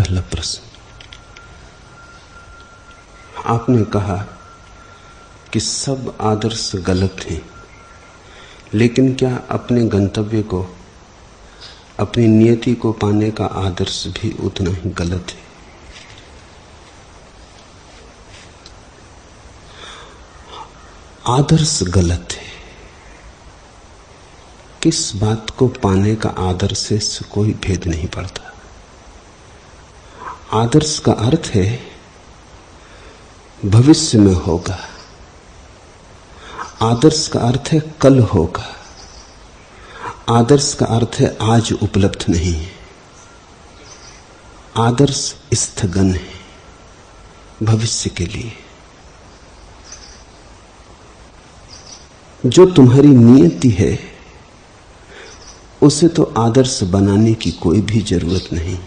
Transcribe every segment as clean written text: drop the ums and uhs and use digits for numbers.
पहला प्रश्न, आपने कहा कि सब आदर्श गलत हैं, लेकिन क्या अपने गंतव्य को, अपनी नियति को पाने का आदर्श भी उतना ही गलत है? आदर्श गलत है। किस बात को पाने का आदर्श से कोई भेद नहीं पड़ता। आदर्श का अर्थ है भविष्य में होगा, आदर्श का अर्थ है कल होगा, आदर्श का अर्थ है आज उपलब्ध नहीं है। आदर्श स्थगन है भविष्य के लिए। जो तुम्हारी नियति है उसे तो आदर्श बनाने की कोई भी जरूरत नहीं,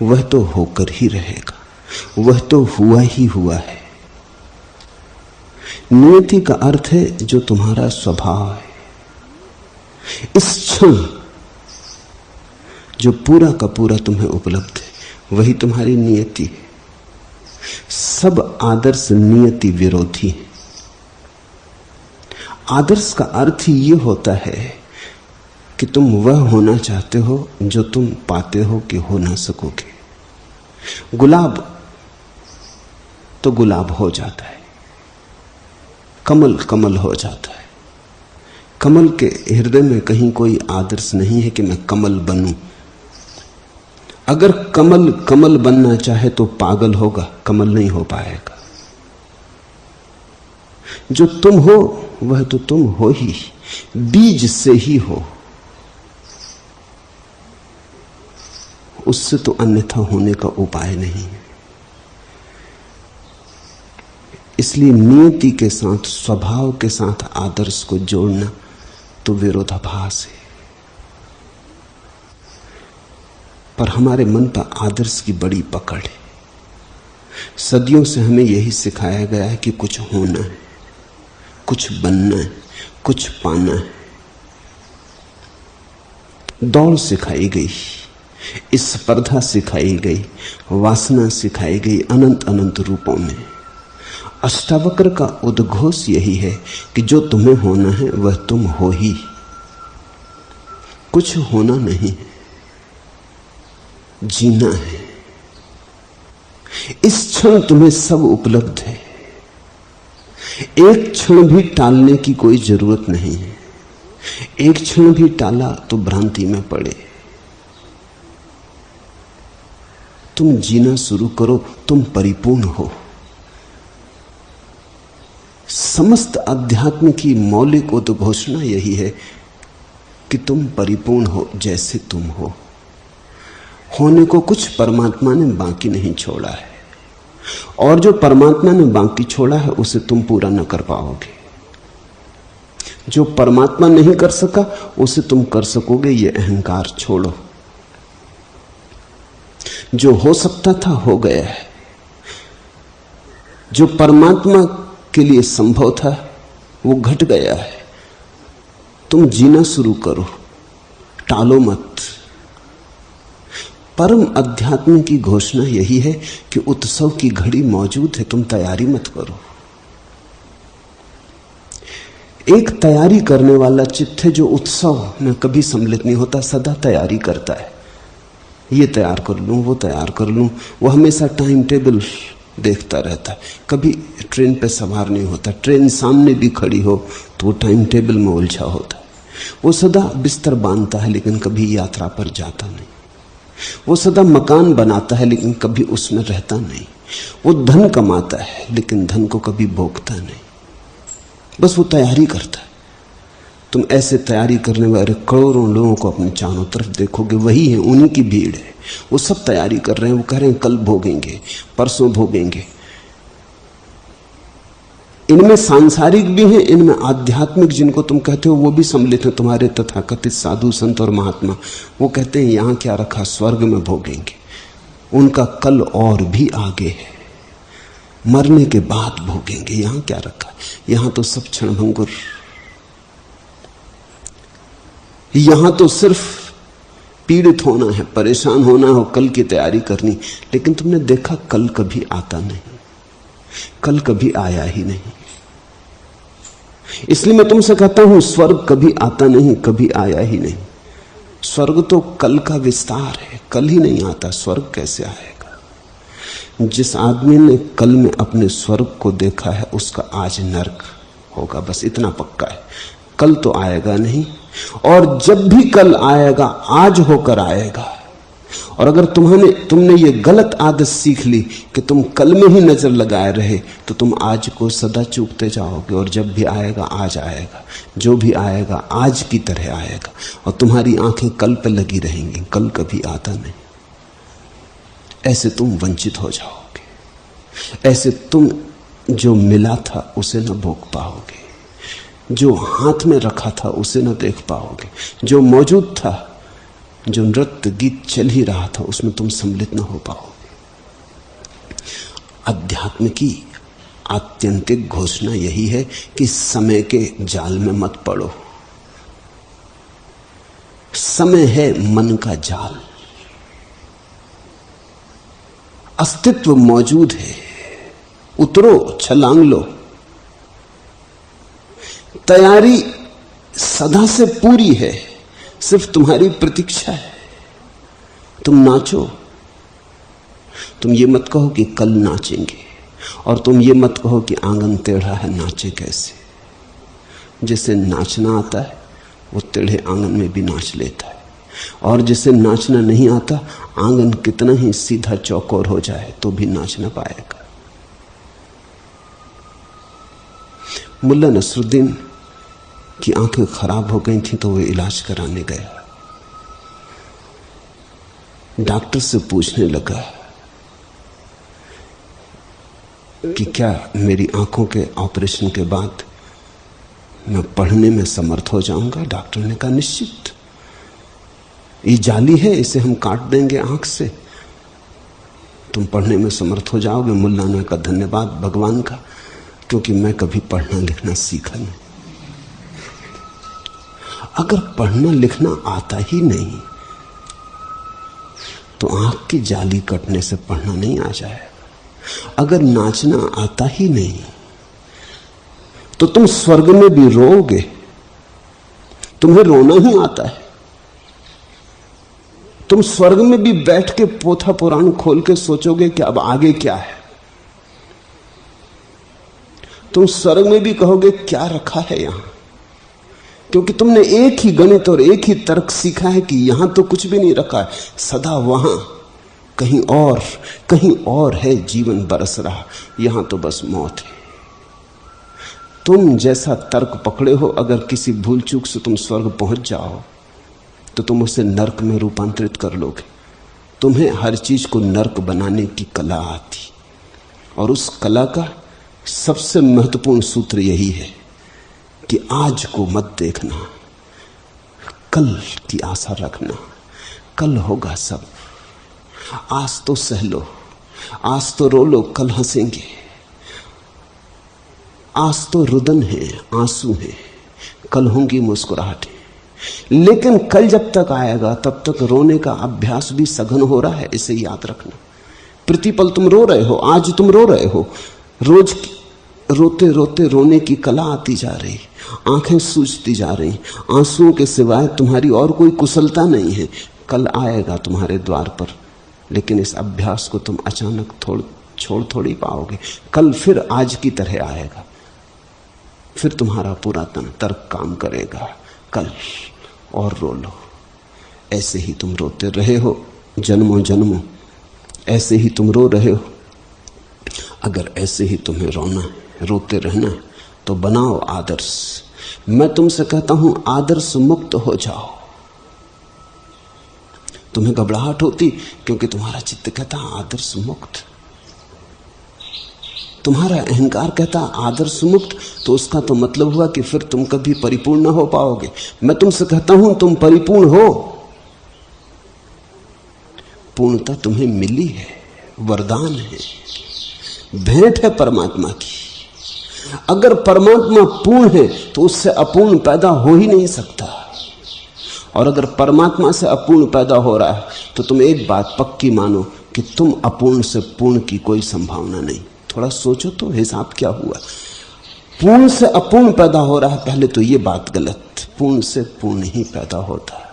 वह तो होकर ही रहेगा, वह तो हुआ ही हुआ है। नियति का अर्थ है जो तुम्हारा स्वभाव है। इस क्षण जो पूरा का पूरा तुम्हें उपलब्ध है वही तुम्हारी नियति है। सब आदर्श नियति विरोधी है। आदर्श का अर्थ ही ये होता है कि तुम वह होना चाहते हो जो तुम पाते हो कि हो ना सकोगे। गुलाब तो गुलाब हो जाता है, कमल कमल हो जाता है। कमल के हृदय में कहीं कोई आदर्श नहीं है कि मैं कमल बनूं। अगर कमल कमल बनना चाहे तो पागल होगा, कमल नहीं हो पाएगा। जो तुम हो वह तो तुम हो ही, बीज से ही हो, उससे तो अन्यथा होने का उपाय नहीं है। इसलिए नियति के साथ, स्वभाव के साथ आदर्श को जोड़ना तो विरोधाभास है। पर हमारे मन पर आदर्श की बड़ी पकड़ है। सदियों से हमें यही सिखाया गया है कि कुछ होना है, कुछ बनना है, कुछ पाना है। दौड़ सिखाई गई, स्पर्धा सिखाई गई, वासना सिखाई गई अनंत अनंत रूपों में। अष्टावक्र का उद्घोष यही है कि जो तुम्हें होना है वह तुम हो ही, कुछ होना नहीं है, जीना है। इस क्षण तुम्हें सब उपलब्ध है, एक क्षण भी टालने की कोई जरूरत नहीं है। एक क्षण भी टाला तो भ्रांति में पड़े। तुम जीना शुरू करो, तुम परिपूर्ण हो। समस्त अध्यात्म की मौलिक उद्घोषणा यही है कि तुम परिपूर्ण हो जैसे तुम हो। होने को कुछ परमात्मा ने बाकी नहीं छोड़ा है, और जो परमात्मा ने बाकी छोड़ा है उसे तुम पूरा न कर पाओगे। जो परमात्मा नहीं कर सका उसे तुम कर सकोगे, ये अहंकार छोड़ो। जो हो सकता था हो गया है, जो परमात्मा के लिए संभव था वो घट गया है। तुम जीना शुरू करो, टालो मत। परम अध्यात्म की घोषणा यही है कि उत्सव की घड़ी मौजूद है, तुम तैयारी मत करो। एक तैयारी करने वाला चित्त है जो उत्सव में कभी सम्मिलित नहीं होता, सदा तैयारी करता है। ये तैयार कर लूं, वो तैयार कर लूं। वो हमेशा टाइम टेबल देखता रहता है, कभी ट्रेन पे सवार नहीं होता। ट्रेन सामने भी खड़ी हो तो वो टाइम टेबल में उलझा होता है। वो सदा बिस्तर बांधता है लेकिन कभी यात्रा पर जाता नहीं। वो सदा मकान बनाता है लेकिन कभी उसमें रहता नहीं। वो धन कमाता है लेकिन धन को कभी भोगता नहीं, बस वो तैयारी करता है। तुम ऐसे तैयारी करने वाले करोड़ों लोगों को अपने चारों तरफ देखोगे, वही है, उन्हीं की भीड़ है। वो सब तैयारी कर रहे हैं, वो कह रहे हैं कल भोगेंगे, परसों भोगेंगे। इनमें सांसारिक भी हैं, इनमें आध्यात्मिक जिनको तुम कहते हो वो भी सम्मिलित हैं। तुम्हारे तथाकथित साधु संत और महात्मा वो कहते हैं यहां क्या रखा, स्वर्ग में भोगेंगे। उनका कल और भी आगे है, मरने के बाद भोगेंगे। यहां क्या रखा, यहां तो सब क्षणभंगुर। यहां तो सिर्फ पीड़ित होना है, परेशान होना है, कल की तैयारी करनी। लेकिन तुमने देखा कल कभी आता नहीं, कल कभी आया ही नहीं। इसलिए मैं तुमसे कहता हूं स्वर्ग कभी आता नहीं, कभी आया ही नहीं। स्वर्ग तो कल का विस्तार है, कल ही नहीं आता, स्वर्ग कैसे आएगा? जिस आदमी ने कल में अपने स्वर्ग को देखा है उसका आज नरक होगा, बस इतना पक्का है। कल तो आएगा नहीं, और जब भी कल आएगा आज होकर आएगा। और अगर तुमने ये गलत आदत सीख ली कि तुम कल में ही नजर लगाए रहे, तो तुम आज को सदा चूकते जाओगे। और जब भी आएगा आज आएगा, जो भी आएगा आज की तरह आएगा, और तुम्हारी आंखें कल पे लगी रहेंगी, कल कभी आता नहीं। ऐसे तुम वंचित हो जाओगे, ऐसे तुम जो मिला था उसे न भोग पाओगे, जो हाथ में रखा था उसे न देख पाओगे, जो मौजूद था, जो नृत्य गीत चल ही रहा था उसमें तुम सम्मिलित न हो पाओगे। अध्यात्म की आत्यंतिक घोषणा यही है कि समय के जाल में मत पड़ो। समय है मन का जाल, अस्तित्व मौजूद है, उतरो, छलांग लो। तैयारी सदा से पूरी है, सिर्फ तुम्हारी प्रतीक्षा है। तुम नाचो, तुम ये मत कहो कि कल नाचेंगे, और तुम ये मत कहो कि आंगन टेढ़ा है, नाचे कैसे। जिसे नाचना आता है वो टेढ़े आंगन में भी नाच लेता है, और जिसे नाचना नहीं आता, आंगन कितना ही सीधा चौकोर हो जाए तो भी नाच ना पाएगा। मुल्ला नसरुद्दीन की आंखें खराब हो गई थी तो वे इलाज कराने गया। डॉक्टर से पूछने लगा कि क्या मेरी आंखों के ऑपरेशन के बाद मैं पढ़ने में समर्थ हो जाऊंगा? डॉक्टर ने कहा निश्चित, ये जाली है, इसे हम काट देंगे आंख से, तुम पढ़ने में समर्थ हो जाओगे। मुल्ला ने कहा धन्यवाद भगवान का, क्योंकि मैं कभी पढ़ना लिखना सीखा नहीं। अगर पढ़ना लिखना आता ही नहीं तो आंख की जाली कटने से पढ़ना नहीं आ जाएगा। अगर नाचना आता ही नहीं तो तुम स्वर्ग में भी रोओगे। तुम्हें रोना ही आता है, तुम स्वर्ग में भी बैठ के पोथा पुराण खोल के सोचोगे कि अब आगे क्या है। तुम स्वर्ग में भी कहोगे क्या रखा है यहां, क्योंकि तुमने एक ही गणित और एक ही तर्क सीखा है कि यहां तो कुछ भी नहीं रखा है, सदा वहां कहीं और है जीवन बरस रहा, यहां तो बस मौत है। तुम जैसा तर्क पकड़े हो, अगर किसी भूल चूक से तुम स्वर्ग पहुंच जाओ तो तुम उसे नर्क में रूपांतरित कर लोगे। तुम्हें हर चीज को नर्क बनाने की कला आती, और उस कला का सबसे महत्वपूर्ण सूत्र यही है कि आज को मत देखना, कल की आशा रखना। कल होगा सब, आज तो सह लो, आज तो रो लो, कल हंसेंगे। आज तो रुदन है, आंसू है, कल होंगी मुस्कुराहटें। लेकिन कल जब तक आएगा तब तक रोने का अभ्यास भी सघन हो रहा है, इसे याद रखना। प्रतिपल तुम रो रहे हो, आज तुम रो रहे हो, रोज रोते रोते रोने की कला आती जा रही, आंखें सूजती जा रही, आंसुओं के सिवाय तुम्हारी और कोई कुशलता नहीं है। कल आएगा तुम्हारे द्वार पर, लेकिन इस अभ्यास को तुम अचानक छोड़ थोड़ी पाओगे। कल फिर आज की तरह आएगा, फिर तुम्हारा पुरातन तर्क काम करेगा, कल और रो लो। ऐसे ही तुम रोते रहे हो जन्मों जन्मों, ऐसे ही तुम रो रहे हो। अगर ऐसे ही तुम्हें रोना है, रोते रहना है, तो बनाओ आदर्श। मैं तुमसे कहता हूं आदर्श मुक्त हो जाओ। तुम्हें घबराहट होती क्योंकि तुम्हारा चित्त कहता आदर्श मुक्त, तुम्हारा अहंकार कहता आदर्श मुक्त, तो उसका तो मतलब हुआ कि फिर तुम कभी परिपूर्ण न हो पाओगे। मैं तुमसे कहता हूं तुम परिपूर्ण हो, पूर्णता तुम्हें मिली है, वरदान है, भेंट है परमात्मा की। अगर परमात्मा पूर्ण है तो उससे अपूर्ण पैदा हो ही नहीं सकता, और अगर परमात्मा से अपूर्ण पैदा हो रहा है तो तुम एक बात पक्की मानो कि तुम अपूर्ण से पूर्ण की कोई संभावना नहीं। थोड़ा सोचो तो हिसाब क्या हुआ। पूर्ण से अपूर्ण पैदा हो रहा है, पहले तो ये बात गलत। पूर्ण से पूर्ण ही पैदा होता है।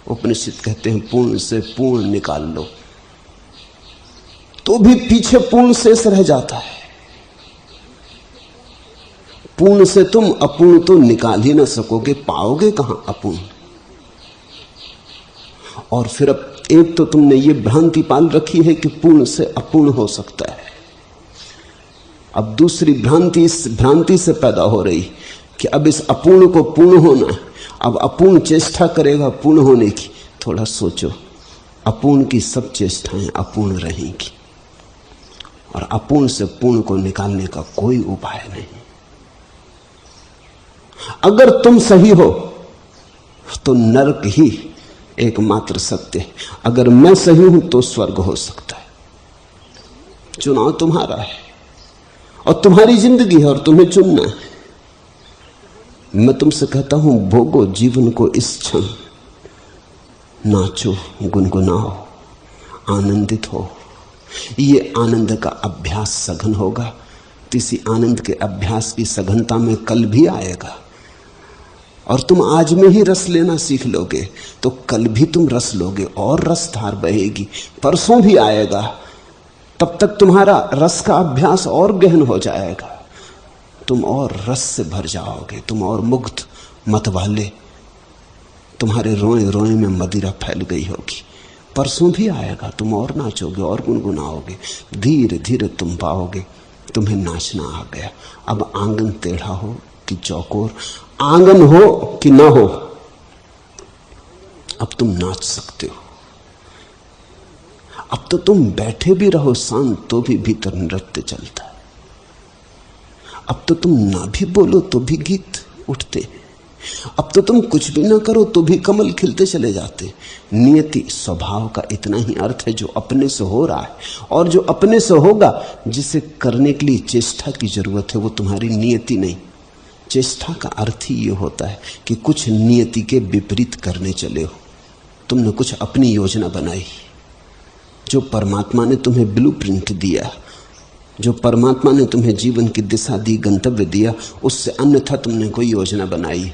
उपनिषद कहते हैं पूर्ण से पूर्ण निकाल लो, तो भी पीछे पूर्ण शेष रह जाता है। पूर्ण से तुम अपूर्ण तो निकाल ही ना सकोगे, पाओगे कहां अपूर्ण। और फिर अब एक तो तुमने ये भ्रांति पाल रखी है कि पूर्ण से अपूर्ण हो सकता है। अब दूसरी भ्रांति इस भ्रांति से पैदा हो रही कि अब इस अपूर्ण को पूर्ण होना है, अब अपूर्ण चेष्टा करेगा पूर्ण होने की। थोड़ा सोचो, अपूर्ण की सब चेष्टाएं अपूर्ण रहेंगी और अपूर्ण से पूर्ण को निकालने का कोई उपाय नहीं। अगर तुम सही हो तो नरक ही एकमात्र सत्य है, अगर मैं सही हूं तो स्वर्ग हो सकता है। चुनाव तुम्हारा है और तुम्हारी जिंदगी है और तुम्हें चुनना है। मैं तुमसे कहता हूं, भोगो जीवन को इस क्षण, नाचो, गुनगुनाओ, आनंदित हो। ये आनंद का अभ्यास सघन होगा, किसी आनंद के अभ्यास की सघनता में कल भी आएगा। और तुम आज में ही रस लेना सीख लोगे तो कल भी तुम रस लोगे और रसधार बहेगी, परसों भी आएगा। तब तक तुम्हारा रस का अभ्यास और गहन हो जाएगा, तुम और रस से भर जाओगे, तुम और मुग्ध मतवाले, तुम्हारे रोए रोए में मदिरा फैल गई होगी। परसों भी आएगा, तुम और नाचोगे और गुनगुनाओगे। धीरे धीरे तुम पाओगे तुम्हें नाचना आ गया। अब आंगन टेढ़ा हो कि चौकोर, आंगन हो कि ना हो, अब तुम नाच सकते हो। अब तो तुम बैठे भी रहो शांत तो भी भीतर नृत्य चलता है। अब तो तुम ना भी बोलो तो भी गीत उठते। अब तो तुम कुछ भी ना करो तो भी कमल खिलते चले जाते। नियति स्वभाव का इतना ही अर्थ है जो अपने से हो रहा है, और जो अपने से होगा जिसे करने के लिए चेष्टा की जरूरत है वो तुम्हारी नियति नहीं। चेष्टा का अर्थ ही ये होता है कि कुछ नियति के विपरीत करने चले हो। तुमने कुछ अपनी योजना बनाई, जो परमात्मा ने तुम्हें ब्लूप्रिंट दिया, जो परमात्मा ने तुम्हें जीवन की दिशा दी, गंतव्य दिया, उससे अन्यथा तुमने कोई योजना बनाई।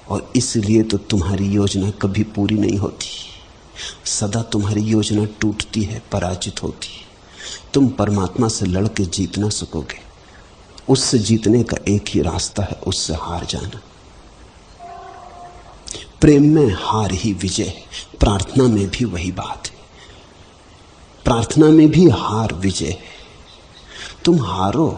और इसलिए तो तुम्हारी योजना कभी पूरी नहीं होती, सदा तुम्हारी योजना टूटती है, पराजित होती है। तुम परमात्मा से लड़ के जीत ना सकोगे। उससे जीतने का एक ही रास्ता है, उससे हार जाना। प्रेम में हार ही विजय है, प्रार्थना में भी वही बात है। प्रार्थना में भी हार विजय है। तुम हारो,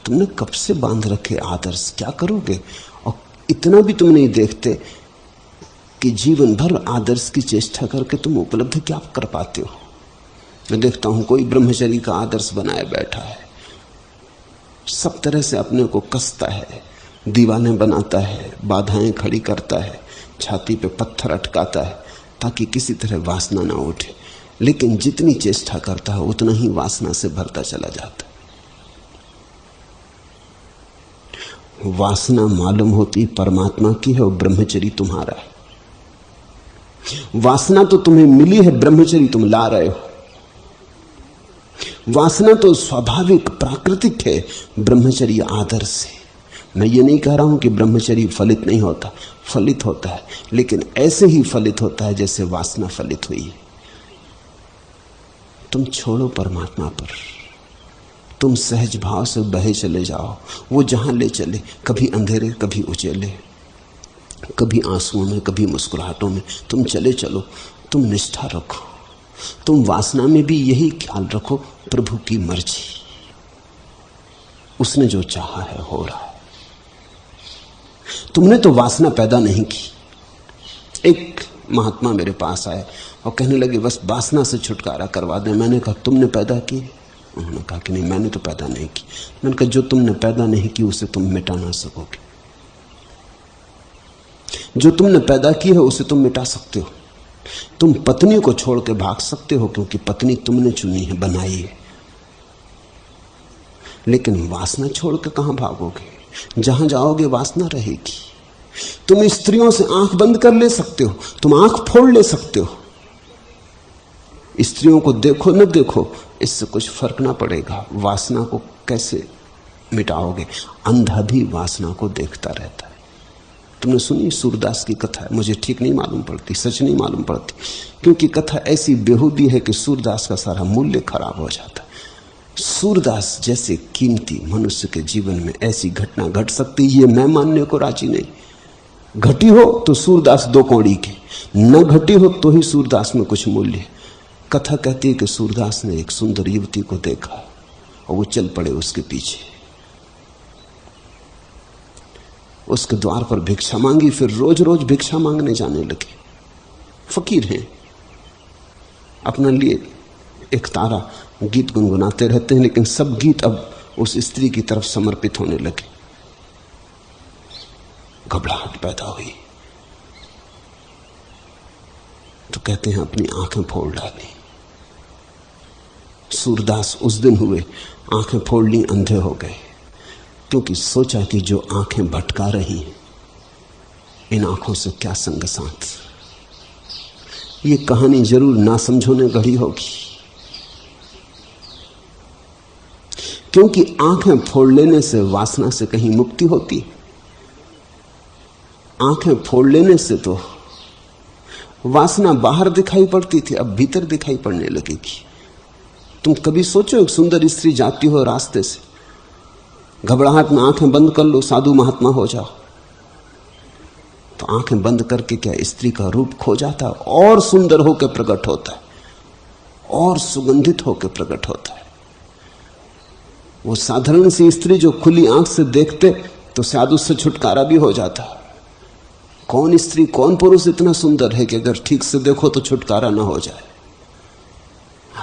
तुमने कब से बांध रखे आदर्श, क्या करोगे? और इतना भी तुम नहीं देखते कि जीवन भर आदर्श की चेष्टा करके तुम उपलब्ध क्या कर पाते हो। मैं देखता हूं कोई ब्रह्मचर्य का आदर्श बनाए बैठा है, सब तरह से अपने को कसता है, दीवाने बनाता है, बाधाएं खड़ी करता है, छाती पे पत्थर अटकाता है ताकि किसी तरह वासना ना उठे। लेकिन जितनी चेष्टा करता है उतना ही वासना से भरता चला जाता है। वासना मालूम होती परमात्मा की है और ब्रह्मचर्य तुम्हारा है। वासना तो तुम्हें मिली है, ब्रह्मचर्य तुम ला रहे हो। वासना तो स्वाभाविक प्राकृतिक है, ब्रह्मचर्य आदर्श है। मैं ये नहीं कह रहा हूं कि ब्रह्मचर्य फलित नहीं होता, फलित होता है, लेकिन ऐसे ही फलित होता है जैसे वासना फलित हुई है। तुम छोड़ो परमात्मा पर, तुम सहज भाव से बहे चले जाओ, वो जहां ले चले, कभी अंधेरे कभी उजेले, कभी आंसुओं में कभी मुस्कुराहटों में, तुम चले चलो। तुम निष्ठा रखो, तुम वासना में भी यही ख्याल रखो, प्रभु की मर्जी, उसने जो चाहा है हो रहा है। तुमने तो वासना पैदा नहीं की। एक महात्मा मेरे पास आए और कहने लगे बस वासना से छुटकारा करवा दें। मैंने कहा तुमने पैदा की? उन्होंने कहा कि नहीं, मैंने तो पैदा नहीं की। मैंने कहा जो तुमने पैदा नहीं की उसे तुम मिटा ना सकोगे, जो तुमने पैदा की है उसे तुम मिटा सकते हो। तुम पत्नी को छोड़ के भाग सकते हो क्योंकि पत्नी तुमने चुनी है, बनाई है, लेकिन वासना छोड़ के कहां भागोगे? जहां जाओगे वासना रहेगी। तुम स्त्रियों से आंख बंद कर ले सकते हो, तुम आंख फोड़ ले सकते हो। स्त्रियों को देखो न देखो, इससे कुछ फर्क ना पड़ेगा। वासना को कैसे मिटाओगे? अंधा भी वासना को देखता रहता है। तुमने सुनी सूरदास की कथा? मुझे ठीक नहीं मालूम पड़ती, सच नहीं मालूम पड़ती, क्योंकि कथा ऐसी बेहूदी है कि सूरदास का सारा मूल्य खराब हो जाता है। सूरदास जैसे कीमती मनुष्य के जीवन में ऐसी घटना घट सकती, ये मैं मानने को राजी नहीं। घटी हो तो सूरदास दो कौड़ी के, न घटी हो तो ही सूरदास में कुछ मूल्य है। कथा कहती है कि सूरदास ने एक सुंदर युवती को देखा और वो चल पड़े उसके पीछे, उसके द्वार पर भिक्षा मांगी, फिर रोज रोज भिक्षा मांगने जाने लगे। फकीर हैं, अपने लिए एक तारा गीत गुनगुनाते रहते हैं, लेकिन सब गीत अब उस स्त्री की तरफ समर्पित होने लगे। घबराहट पैदा हुई तो कहते हैं अपनी आंखें फोड़ डाली। सूरदास उस दिन हुए, आंखें फोड़ ली, अंधे हो गए, क्योंकि सोचा कि जो आंखें भटका रही हैं, इन आंखों से क्या संग साथ। ये कहानी जरूर ना समझो ने गढ़ी होगी, क्योंकि आंखें फोड़ लेने से वासना से कहीं मुक्ति होती। आंखें फोड़ लेने से तो वासना बाहर दिखाई पड़ती थी, अब भीतर दिखाई पड़ने लगेगी। तुम कभी सोचो, एक सुंदर स्त्री जाती हो रास्ते से, घबराहट में आंखें बंद कर लो, साधु महात्मा हो जाओ, तो आंखें बंद करके क्या स्त्री का रूप खो जाता है, और सुंदर होकर प्रकट होता है, और सुगंधित होकर प्रकट होता है। वो साधारण सी स्त्री जो खुली आंख से देखते तो शायद उससे छुटकारा भी हो जाता। कौन स्त्री, कौन पुरुष इतना सुंदर है कि अगर ठीक से देखो तो छुटकारा ना हो जाए,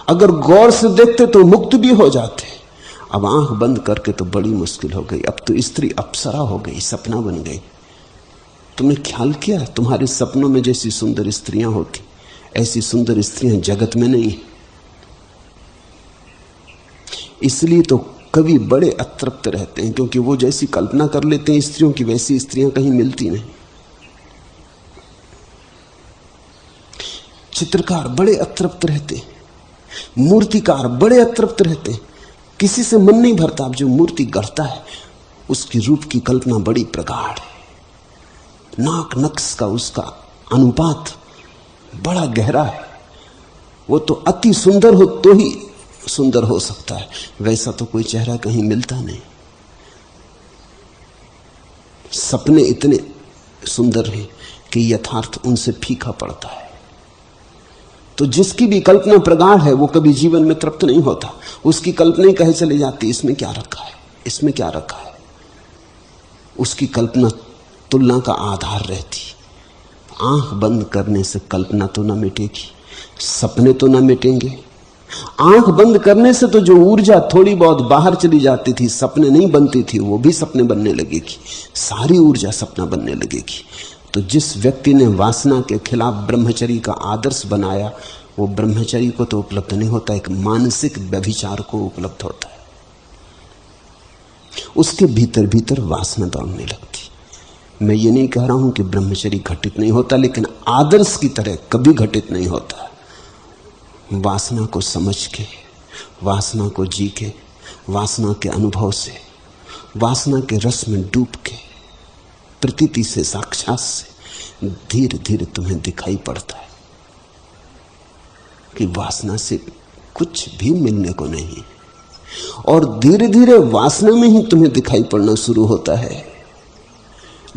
अगर गौर से देखते तो मुक्त भी हो जाते। अब आंख बंद करके तो बड़ी मुश्किल हो गई। अब तो स्त्री अप्सरा हो गई, सपना बन गई। तुमने ख्याल किया, तुम्हारे सपनों में जैसी सुंदर स्त्रियां होती, ऐसी सुंदर स्त्रियां जगत में नहीं। इसलिए तो कवि बड़े अतृप्त रहते हैं, क्योंकि वो जैसी कल्पना कर लेते हैं स्त्रियों की, वैसी स्त्रियां कहीं मिलती नहीं। चित्रकार बड़े अतृप्त रहते, मूर्तिकार बड़े अतृप्त रहते, किसी से मन नहीं भरता। अब जो मूर्ति गढ़ता है उसकी रूप की कल्पना बड़ी प्रगाढ़ है, नाक नक्श का उसका अनुपात बड़ा गहरा है। वो तो अति सुंदर हो तो ही सुंदर हो सकता है, वैसा तो कोई चेहरा कहीं मिलता नहीं। सपने इतने सुंदर हैं कि यथार्थ उनसे फीका पड़ता है। तो जिसकी भी कल्पना प्रगाढ़ है वो कभी जीवन में तृप्त नहीं होता। उसकी कल्पना ही कहे चली जाती, इसमें क्या रखा है, इसमें क्या रखा है। उसकी कल्पना तुलना का आधार रहती। आंख बंद करने से कल्पना तो ना मिटेगी, सपने तो ना मिटेंगे। आंख बंद करने से तो जो ऊर्जा थोड़ी बहुत बाहर चली जाती थी, सपने नहीं बनती थी, वो भी सपने बनने लगेगी। सारी ऊर्जा सपना बनने लगेगी। तो जिस व्यक्ति ने वासना के खिलाफ ब्रह्मचर्य का आदर्श बनाया, वो ब्रह्मचर्य को तो उपलब्ध नहीं होता, एक मानसिक व्यभिचार को उपलब्ध होता है। उसके भीतर भीतर वासना दौड़ने लगती। मैं ये नहीं कह रहा हूं कि ब्रह्मचर्य घटित नहीं होता, लेकिन आदर्श की तरह कभी घटित नहीं होता। वासना को समझ के, वासना को जी के, वासना के अनुभव से, वासना के रस में डूब के, प्रतीति से, साक्षात से धीरे धीरे तुम्हें दिखाई पड़ता है कि वासना से कुछ भी मिलने को नहीं। और धीरे धीरे वासना में ही तुम्हें दिखाई पड़ना शुरू होता है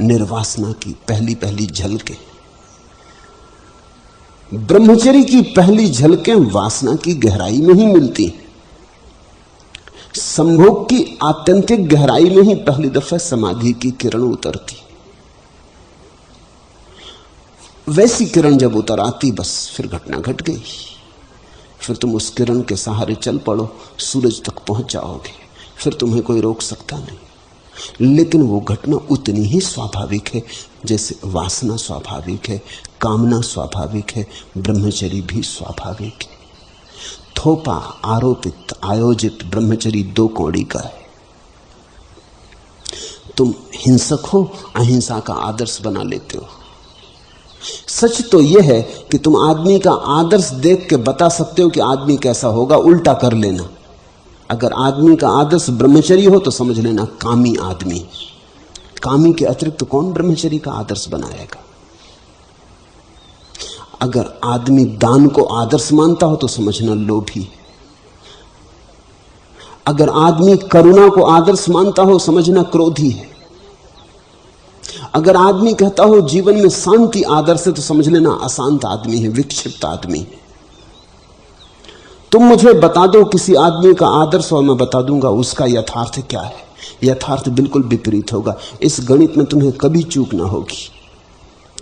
निर्वासना की पहली पहली झलकें। ब्रह्मचर्य की पहली झलकें वासना की गहराई में ही मिलती। संभोग की आत्यंतिक गहराई में ही पहली दफा समाधि की किरण उतरती। वैसी किरण जब उतर आती, बस फिर घटना घट गई। फिर तुम उस किरण के सहारे चल पड़ो, सूरज तक पहुंच जाओगे, फिर तुम्हें कोई रोक सकता नहीं। लेकिन वो घटना उतनी ही स्वाभाविक है जैसे वासना स्वाभाविक है, कामना स्वाभाविक है, ब्रह्मचर्य भी स्वाभाविक है। थोपा आरोपित आयोजित ब्रह्मचर्य दो कौड़ी का है। तुम हिंसक हो, अहिंसा का आदर्श बना लेते हो। सच तो यह है कि तुम आदमी का आदर्श देख के बता सकते हो कि आदमी कैसा होगा, उल्टा कर लेना। अगर आदमी का आदर्श ब्रह्मचर्य हो तो समझ लेना कामी आदमी। कामी के अतिरिक्त कौन ब्रह्मचर्य का आदर्श बनाएगा? अगर आदमी दान को आदर्श मानता हो तो समझना लोभी। अगर आदमी करुणा को आदर्श मानता हो समझना क्रोधी है। अगर आदमी कहता हो जीवन में शांति आदर्श है तो समझ लेना अशांत आदमी है, विक्षिप्त आदमी है। तुम मुझे बता दो किसी आदमी का आदर्श और मैं बता दूंगा उसका यथार्थ क्या है। यथार्थ बिल्कुल विपरीत होगा। इस गणित में तुम्हें कभी चूक ना होगी।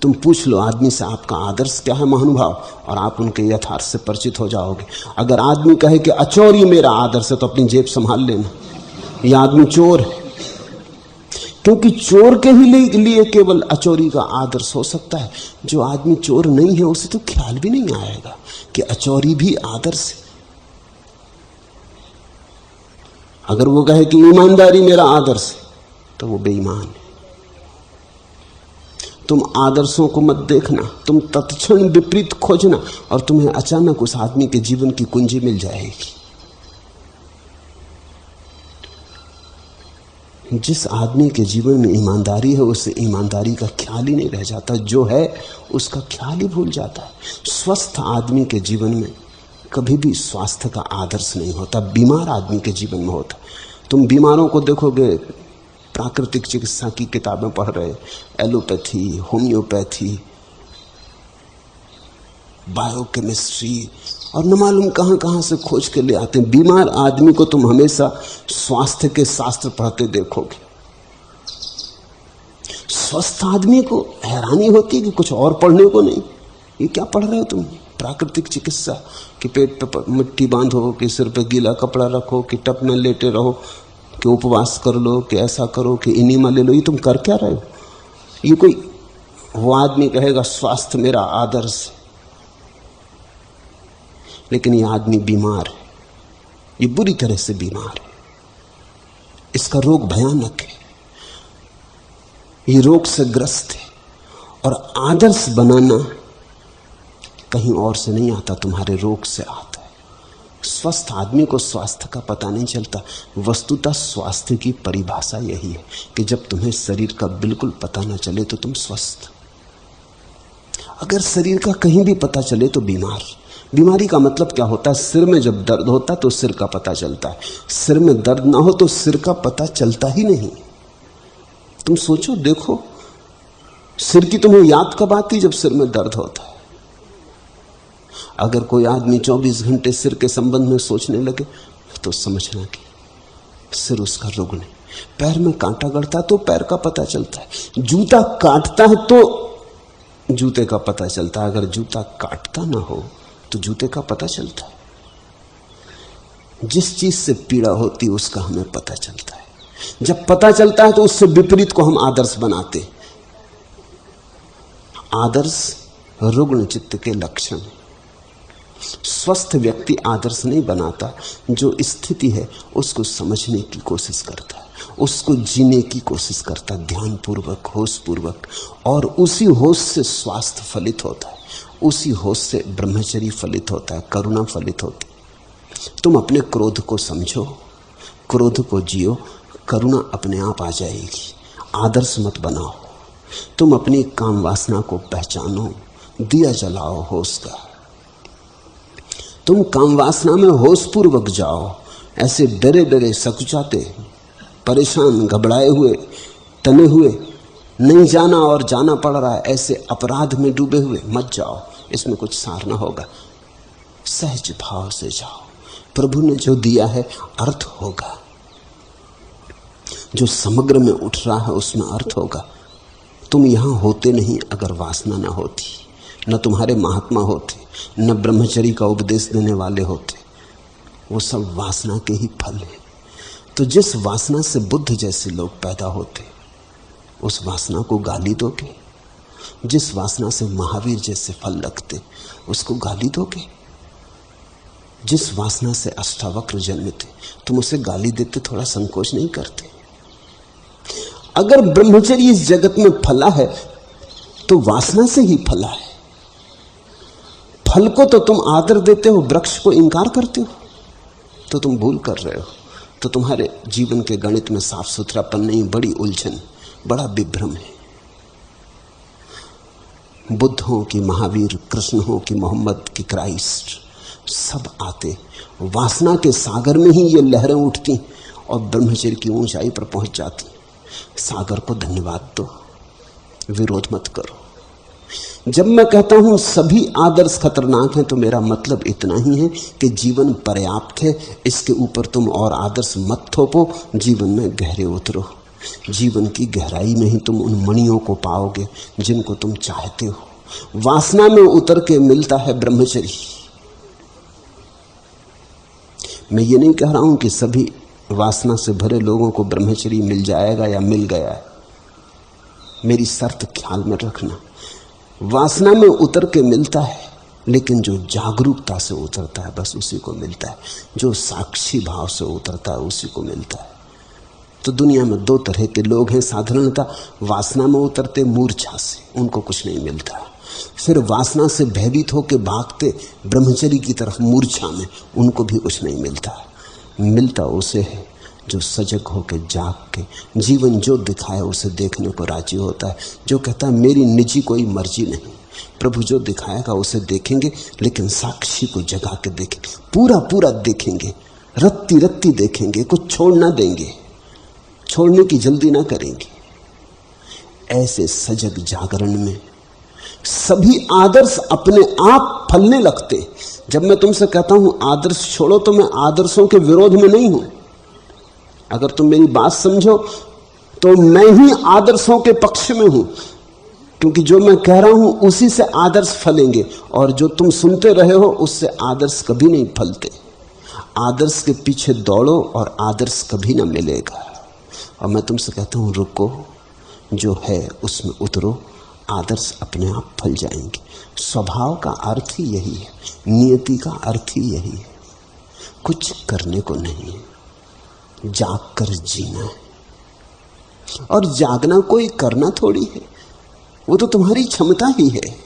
तुम पूछ लो आदमी से आपका आदर्श क्या है महानुभाव, और आप उनके यथार्थ से परिचित हो जाओगे। अगर आदमी कहे कि अचौरी मेरा आदर्श है तो अपनी जेब संभाल लेना, यह आदमी चोर है। क्योंकि चोर के ही लिए केवल अचौरी का आदर्श हो सकता है। जो आदमी चोर नहीं है उसे तो ख्याल भी नहीं आएगा कि अचौरी भी आदर्श है। अगर वो कहे कि ईमानदारी मेरा आदर्श है तो वो बेईमान है। तुम आदर्शों को मत देखना, तुम तत्क्षण विपरीत खोजना और तुम्हें अचानक उस आदमी के जीवन की कुंजी मिल जाएगी। जिस आदमी के जीवन में ईमानदारी है उसे ईमानदारी का ख्याल ही नहीं रह जाता, जो है उसका ख्याल ही भूल जाता है। स्वस्थ आदमी के जीवन में कभी भी स्वास्थ्य का आदर्श नहीं होता, बीमार आदमी के जीवन में होता। तुम बीमारों को देखोगे, प्राकृतिक चिकित्सा की किताबें पढ़ रहे, एलोपैथी, होम्योपैथी, बायोकेमिस्ट्री और न मालूम कहां कहां से खोज के ले आते हैं। बीमार आदमी को तुम हमेशा स्वास्थ्य के शास्त्र पढ़ते देखोगे। स्वस्थ आदमी को हैरानी होती है कि कुछ और पढ़ने को नहीं। ये क्या पढ़ रहे हो तुम? प्राकृतिक चिकित्सा कि पेट पे मिट्टी बांधो, कि सिर पे गीला कपड़ा रखो, कि टप में लेटे रहो, कि उपवास कर लो, कि ऐसा करो, कि इनिमा ले लो। ये तुम कर क्या रहे हो? ये कोई वो आदमी कहेगा स्वास्थ्य मेरा आदर्श, लेकिन ये आदमी बीमार है, ये बुरी तरह से बीमार है। इसका रोग भयानक है, ये रोग से ग्रस्त है। और आदर्श बनाना कहीं और से नहीं आता, तुम्हारे रोग से आता है। स्वस्थ आदमी को स्वास्थ्य का पता नहीं चलता। वस्तुतः स्वास्थ्य की परिभाषा यही है कि जब तुम्हें शरीर का बिल्कुल पता न चले तो तुम स्वस्थ। अगर शरीर का कहीं भी पता चले तो बीमार। बीमारी का मतलब क्या होता है? सिर में जब दर्द होता है तो सिर का पता चलता है। सिर में दर्द ना हो तो सिर का पता चलता ही नहीं। तुम सोचो, देखो, सिर की तुम्हें याद कब आती? जब सिर में दर्द होता है। अगर कोई आदमी 24 घंटे सिर के संबंध में सोचने लगे तो समझना कि सिर उसका रुग्ण है। पैर में कांटा गड़ता है तो पैर का पता चलता है। जूता काटता है तो जूते का पता चलता है। अगर जूता काटता ना हो तो जूते का पता चलता है। जिस चीज से पीड़ा होती है उसका हमें पता चलता है। जब पता चलता है तो उससे विपरीत को हम आदर्श बनाते। आदर्श रुग्ण चित्त के लक्षण। स्वस्थ व्यक्ति आदर्श नहीं बनाता, जो स्थिति है उसको समझने की कोशिश करता है, उसको जीने की कोशिश करता है ध्यानपूर्वक, होशपूर्वक, और उसी होश से स्वास्थ्य फलित होता है, उसी होश से ब्रह्मचर्य फलित होता है, करुणा फलित होती है। तुम अपने क्रोध को समझो, क्रोध को जियो, करुणा अपने आप आ जाएगी। आदर्श मत बनाओ। तुम अपनी काम वासना को पहचानो, दिया जलाओ होश का। तुम काम वासना में होशपूर्वक जाओ। ऐसे डरे डरे, सकुचाते, परेशान, घबराए हुए, तने हुए, नहीं जाना और जाना पड़ रहा है, ऐसे अपराध में डूबे हुए मत जाओ। इसमें कुछ सार ना होगा। सहज भाव से जाओ। प्रभु ने जो दिया है अर्थ होगा। जो समग्र में उठ रहा है उसमें अर्थ होगा। तुम यहां होते नहीं अगर वासना ना होती, न तुम्हारे महात्मा होते, न ब्रह्मचर्य का उपदेश देने वाले होते। वो सब वासना के ही फल हैं। तो जिस वासना से बुद्ध जैसे लोग पैदा होते, उस वासना को गाली दोगे? जिस वासना से महावीर जैसे फल लगते, उसको गाली दोगे? जिस वासना से अष्टावक्र जन्मते, तुम उसे गाली देते थोड़ा संकोच नहीं करते? अगर ब्रह्मचर्य इस जगत में फला है तो वासना से ही फला है। फल को तो तुम आदर देते हो, वृक्ष को इंकार करते हो, तो तुम भूल कर रहे हो। तो तुम्हारे जीवन के गणित में साफ सुथरापन नहीं, बड़ी उलझन, बड़ा विभ्रम है। बुद्ध हो कि महावीर, कृष्ण हो कि मोहम्मद की क्राइस्ट, सब आते वासना के सागर में ही ये लहरें उठती और ब्रह्मचर्य की ऊंचाई पर पहुंच जाती। सागर को धन्यवाद दो, विरोध मत करो। जब मैं कहता हूं सभी आदर्श खतरनाक हैं तो मेरा मतलब इतना ही है कि जीवन पर्याप्त है, इसके ऊपर तुम और आदर्श मत थोपो। जीवन में गहरे उतरो, जीवन की गहराई में ही तुम उन मणियों को पाओगे जिनको तुम चाहते हो। वासना में उतर के मिलता है ब्रह्मचर्य। मैं ये नहीं कह रहा हूं कि सभी वासना से भरे लोगों को ब्रह्मचर्य मिल जाएगा या मिल गया है। मेरी शर्त ख्याल में रखना, वासना में उतर के मिलता है, लेकिन जो जागरूकता से उतरता है बस उसी को मिलता है। जो साक्षी भाव से उतरता है उसी को मिलता है। तो दुनिया में दो तरह के लोग हैं साधारणतः, वासना में उतरते मूर्छा से, उनको कुछ नहीं मिलता। फिर वासना से भयभीत होकर भागते ब्रह्मचर्य की तरफ मूर्छा में, उनको भी कुछ नहीं मिलता। मिलता उसे है जो सजग होकर जाग के जीवन जो दिखाए उसे देखने को राजी होता है, जो कहता है मेरी निजी कोई मर्जी नहीं, प्रभु जो दिखाएगा उसे देखेंगे, लेकिन साक्षी को जगा के देखेंगे, पूरा पूरा देखेंगे, रत्ती रत्ती देखेंगे, कुछ छोड़ ना देंगे, छोड़ने की जल्दी ना करेंगे। ऐसे सजग जागरण में सभी आदर्श अपने आप फलने लगते। जब मैं तुमसे कहता हूं आदर्श छोड़ो, तो मैं आदर्शों के विरोध में नहीं हूं। अगर तुम मेरी बात समझो तो मैं ही आदर्शों के पक्ष में हूं, क्योंकि जो मैं कह रहा हूं उसी से आदर्श फलेंगे, और जो तुम सुनते रहे हो उससे आदर्श कभी नहीं फलते। आदर्श के पीछे दौड़ो और आदर्श कभी ना मिलेगा। और मैं तुमसे कहता हूं रुको, जो है उसमें उतरो, आदर्श अपने आप फल जाएंगे। स्वभाव का अर्थ ही यही है, नियति का अर्थ ही यही है। कुछ करने को नहीं है, जाग कर जीना है। और जागना कोई करना थोड़ी है, वो तो तुम्हारी क्षमता ही है,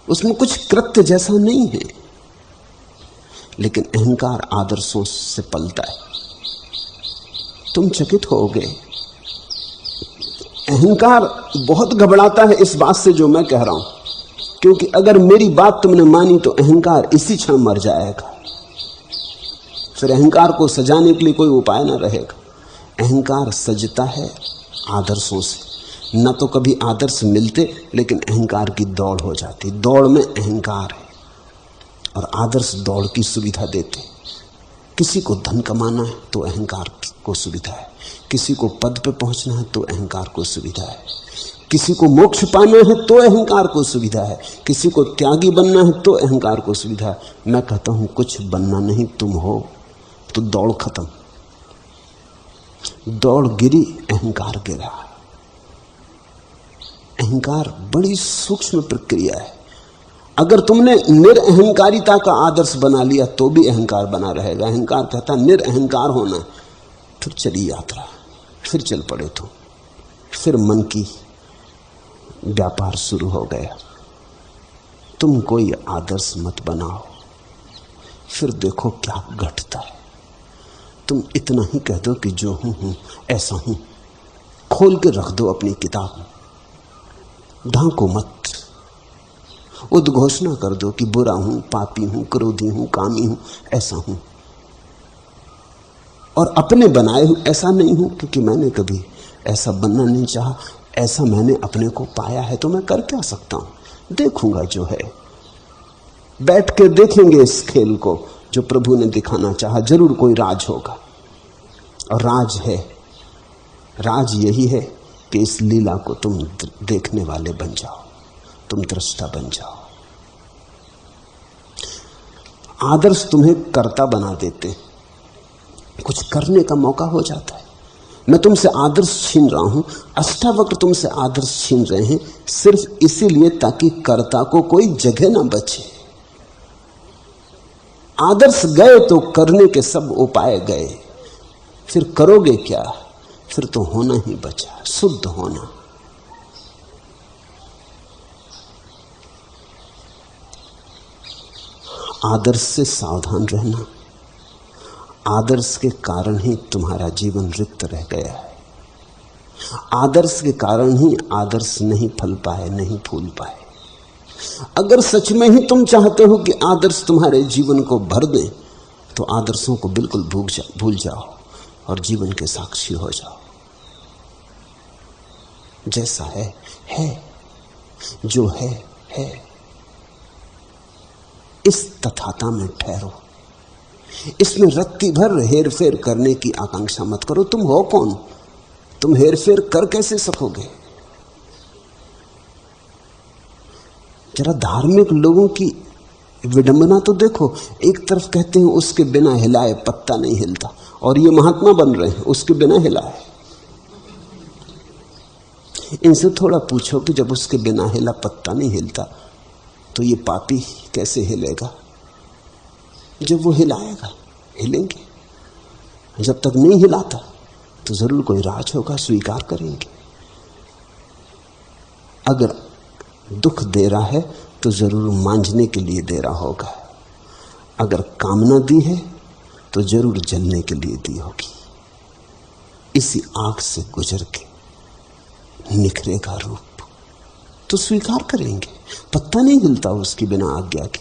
उसमें कुछ कृत्य जैसा नहीं है। लेकिन अहंकार आदर्शों से पलता है। तुम चकित होगे, अहंकार बहुत घबराता है इस बात से जो मैं कह रहा हूं, क्योंकि अगर मेरी बात तुमने मानी तो अहंकार इसी क्षण मर जाएगा। फिर अहंकार को सजाने के लिए कोई उपाय ना रहेगा। अहंकार सजता है आदर्शों से। न तो कभी आदर्श मिलते, लेकिन अहंकार की दौड़ हो जाती। दौड़ में अहंकार है और आदर्श दौड़ की सुविधा देते। किसी को धन कमाना है तो अहंकार को सुविधा है, किसी को पद पे पहुंचना है तो अहंकार को सुविधा है, किसी को मोक्ष पाना है तो अहंकार को सुविधा है, किसी को त्यागी बनना है तो अहंकार को सुविधा है। मैं कहता हूं कुछ बनना नहीं, तुम हो तो दौड़ खत्म। दौड़ गिरी, अहंकार गिरा। अहंकार बड़ी सूक्ष्म प्रक्रिया है। अगर तुमने निरअहंकारिता का आदर्श बना लिया तो भी अहंकार बना रहेगा। अहंकार कहता निरअहकार होना, फिर चली यात्रा, फिर चल पड़े तो फिर मन की व्यापार शुरू हो गया। तुम कोई आदर्श मत बनाओ, फिर देखो क्या घटता है। तुम इतना ही कह दो कि जो हूं ऐसा हूं, खोल के रख दो अपनी किताब, ढांको मत। उद्घोषणा कर दो कि बुरा हूं, पापी हूं, क्रोधी हूं, कामी हूं, ऐसा हूं। और अपने बनाए हूं ऐसा नहीं हूं, क्योंकि मैंने कभी ऐसा बनना नहीं चाहा, ऐसा मैंने अपने को पाया है, तो मैं कर क्या सकता हूं। देखूंगा जो है, बैठ के देखेंगे इस खेल को जो प्रभु ने दिखाना चाहा। जरूर कोई राज होगा, और राज है, राज यही है कि इस लीला को तुम देखने वाले बन जाओ, तुम दृष्टा बन जाओ। आदर्श तुम्हें कर्ता बना देते, कुछ करने का मौका हो जाता है। मैं तुमसे आदर्श छीन रहा हूं, अष्टावक्र तुमसे आदर्श छीन रहे हैं सिर्फ इसीलिए ताकि कर्ता को कोई जगह ना बचे। आदर्श गए तो करने के सब उपाय गए, फिर करोगे क्या? फिर तो होना ही बचा, शुद्ध होना। आदर्श से सावधान रहना। आदर्श के कारण ही तुम्हारा जीवन रिक्त रह गया है। आदर्श के कारण ही आदर्श नहीं फल पाए, नहीं फूल पाए। अगर सच में ही तुम चाहते हो कि आदर्श तुम्हारे जीवन को भर दें, तो आदर्शों को बिल्कुल भूल जाओ और जीवन के साक्षी हो जाओ। जैसा है, जो है। इस तथाता में ठहरो। इसमें रत्ती भर हेर फेर करने की आकांक्षा मत करो। तुम हो कौन? तुम हेर फेर कर कैसे सकोगे? जरा धार्मिक लोगों की विडंबना तो देखो। एक तरफ कहते हैं उसके बिना हिलाए पत्ता नहीं हिलता, और ये महात्मा बन रहे हैं उसके बिना हिलाए। इनसे थोड़ा पूछो कि जब उसके बिना हिला पत्ता नहीं हिलता तो ये पापी कैसे हिलेगा? जब वो हिलाएगा हिलेंगे। जब तक नहीं हिलाता तो जरूर कोई राज होगा, स्वीकार करेंगे। अगर दुख दे रहा है तो जरूर मांझने के लिए दे रहा होगा। अगर कामना दी है तो जरूर जलने के लिए दी होगी। इसी आग से गुजर के निखरेगा रूप, तो स्वीकार करेंगे। पत्ता नहीं हिलता उसकी बिना आज्ञा के।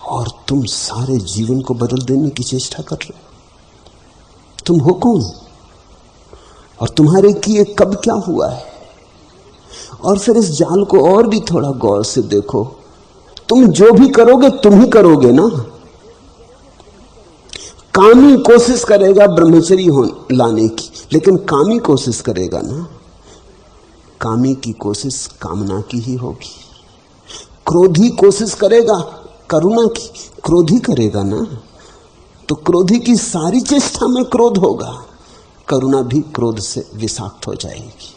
और तुम सारे जीवन को बदल देने की चेष्टा कर रहे हो। तुम हो कौन? और तुम्हारे किए कब क्या हुआ है? और फिर इस जाल को और भी थोड़ा गौर से देखो। तुम जो भी करोगे तुम ही करोगे ना। कामी कोशिश करेगा ब्रह्मचर्य लाने की, लेकिन कामी कोशिश करेगा ना। कामी की कोशिश कामना की ही होगी। क्रोधी कोशिश करेगा करुणा की, क्रोधी करेगा ना। तो क्रोधी की सारी चेष्टा में क्रोध होगा। करुणा भी क्रोध से विषाक्त हो जाएगी।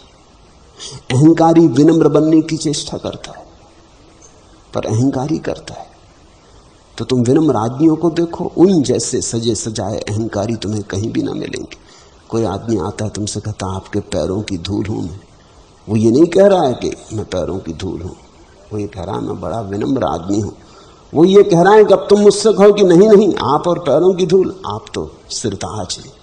अहंकारी विनम्र बनने की चेष्टा करता है, पर अहंकारी करता है। तो तुम विनम्र आदमियों को देखो, उन जैसे सजे सजाए अहंकारी तुम्हें कहीं भी ना मिलेंगे। कोई आदमी आता है तुमसे कहता आपके पैरों की धूल हूं मैं। वो ये नहीं कह रहा है कि मैं पैरों की धूल हूं, वो ये कह रहा है मैं बड़ा विनम्र आदमी हूं। वो ये कह रहा है कि अब तुम मुझसे कहो कि नहीं नहीं आप और पैरों की धूल, आप तो सिरताज हैं।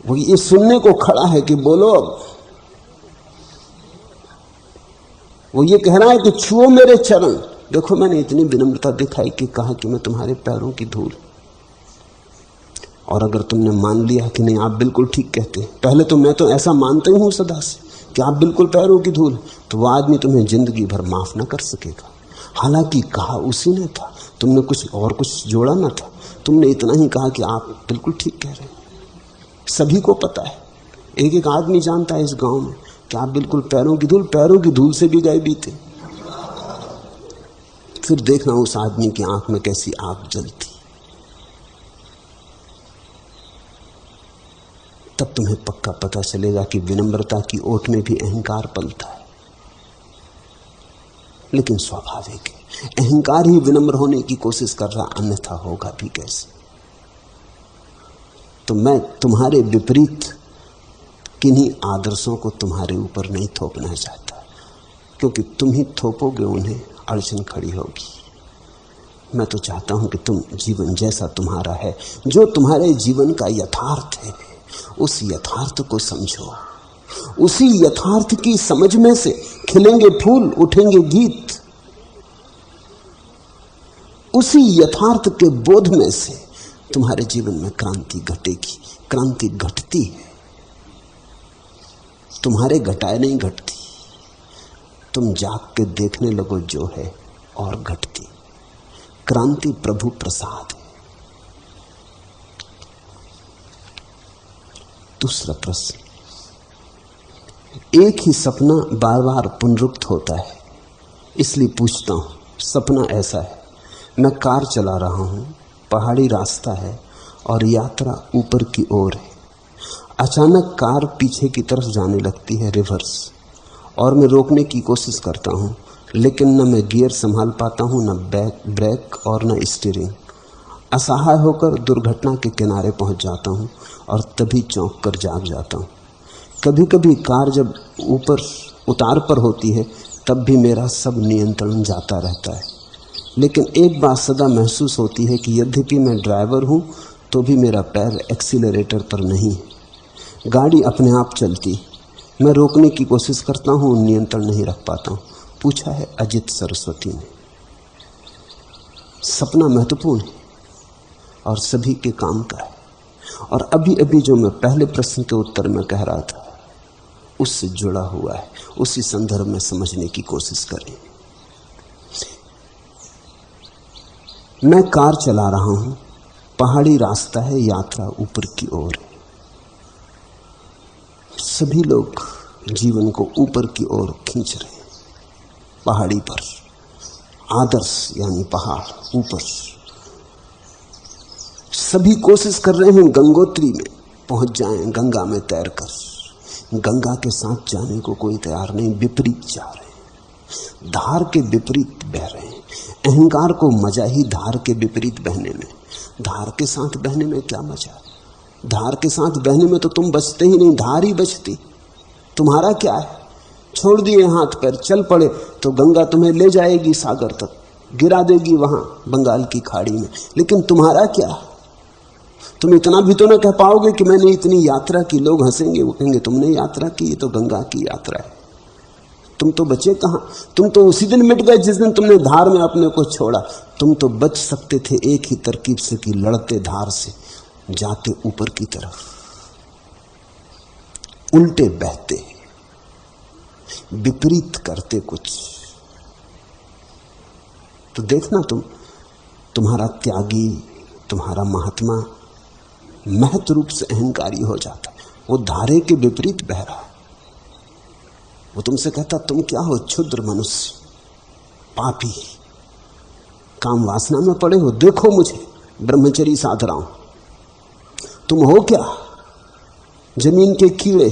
वो ये सुनने को खड़ा है कि बोलो अब। वो ये कह रहा है कि छुओ मेरे चरण। देखो मैंने इतनी विनम्रता दिखाई कि कहा कि मैं तुम्हारे पैरों की धूल। और अगर तुमने मान लिया कि नहीं आप बिल्कुल ठीक कहते हैं, पहले तो मैं तो ऐसा मानता ही हूं सदा से कि आप बिल्कुल पैरों की धूल, तो वह आदमी तुम्हें जिंदगी भर माफ ना कर सकेगा। हालांकि कहा उसी ने था, तुमने कुछ जोड़ा ना था। तुमने इतना ही कहा कि आप बिल्कुल ठीक कह रहे हैं। सभी को पता है, एक एक आदमी जानता है इस गांव में कि आप बिल्कुल पैरों की धूल से भी गए बीते। फिर देखना उस आदमी की आंख में कैसी आग जलती। तब तुम्हें पक्का पता चलेगा कि विनम्रता की ओट में भी अहंकार पलता है। लेकिन स्वाभाविक है, अहंकार ही विनम्र होने की कोशिश कर रहा, अन्यथा होगा भी कैसे। तो मैं तुम्हारे विपरीत किन्हीं आदर्शों को तुम्हारे ऊपर नहीं थोपना चाहता, क्योंकि तुम ही थोपोगे उन्हें, अड़चन खड़ी होगी। मैं तो चाहता हूं कि तुम जीवन जैसा तुम्हारा है, जो तुम्हारे जीवन का यथार्थ है, उस यथार्थ को समझो। उसी यथार्थ की समझ में से खिलेंगे फूल, उठेंगे गीत। उसी यथार्थ के बोध में से तुम्हारे जीवन में क्रांति घटेगी। क्रांति घटती है, तुम्हारे घटाए नहीं घटती। तुम जाग के देखने लगो जो है और घटती। क्रांति प्रभु प्रसाद है। दूसरा प्रश्न, एक ही सपना बार बार पुनरुक्त होता है, इसलिए पूछता हूं। सपना ऐसा है, मैं कार चला रहा हूं, पहाड़ी रास्ता है और यात्रा ऊपर की ओर है। अचानक कार पीछे की तरफ जाने लगती है, रिवर्स, और मैं रोकने की कोशिश करता हूं, लेकिन न मैं गियर संभाल पाता हूं, न ब्रेक और न स्टीयरिंग। असहाय होकर दुर्घटना के किनारे पहुंच जाता हूं और तभी चौंक कर जाग जाता हूं। कभी कभी कार जब ऊपर उतार पर होती है तब भी मेरा सब नियंत्रण जाता रहता है। लेकिन एक बात सदा महसूस होती है कि यद्यपि मैं ड्राइवर हूं तो भी मेरा पैर एक्सीलरेटर पर नहीं है। गाड़ी अपने आप चलती, मैं रोकने की कोशिश करता हूं, नियंत्रण नहीं रख पाता हूं। पूछा है अजित सरस्वती ने। सपना महत्वपूर्ण है और सभी के काम का है। और अभी अभी जो मैं पहले प्रश्न के उत्तर में कह रहा था उससे जुड़ा हुआ है, उसी संदर्भ में समझने की कोशिश करें। मैं कार चला रहा हूं, पहाड़ी रास्ता है, यात्रा ऊपर की ओर है। सभी लोग जीवन को ऊपर की ओर खींच रहे हैं। पहाड़ी पर आदर्श यानी पहाड़ ऊपर, सभी कोशिश कर रहे हैं गंगोत्री में पहुंच जाएं, गंगा में तैरकर। गंगा के साथ जाने को कोई तैयार नहीं, विपरीत जा रहे हैं, धार के विपरीत बह रहे हैं। अहंकार को मजा ही धार के विपरीत बहने में। धार के साथ बहने में क्या मजा? धार के साथ बहने में तो तुम बचते ही नहीं, धार ही बचती। तुम्हारा क्या है? छोड़ दिए हाथ पैर, चल पड़े तो गंगा तुम्हें ले जाएगी सागर तक, गिरा देगी वहां बंगाल की खाड़ी में। लेकिन तुम्हारा क्या? तुम इतना भी तो ना कह पाओगे कि मैंने इतनी यात्रा की। लोग हंसेंगे, वो कहेंगे तुमने यात्रा की, ये तो गंगा की यात्रा है। तुम तो बचे कहां? तुम तो उसी दिन मिट गए जिस दिन तुमने धार में अपने को छोड़ा। तुम तो बच सकते थे एक ही तरकीब से कि लड़ते धार से, जाते ऊपर की तरफ, उल्टे बहते, विपरीत करते कुछ। तो देखना तुम्हारा त्यागी, तुम्हारा महात्मा महत रूप से अहंकारी हो जाता है। वो धारे के विपरीत बह रहा है। वो तुमसे कहता तुम क्या हो? क्षुद्र मनुष्य, पापी, काम वासना में पड़े हो। देखो मुझे, ब्रह्मचर्य साध रहा हूं। तुम हो क्या? जमीन के कीड़े,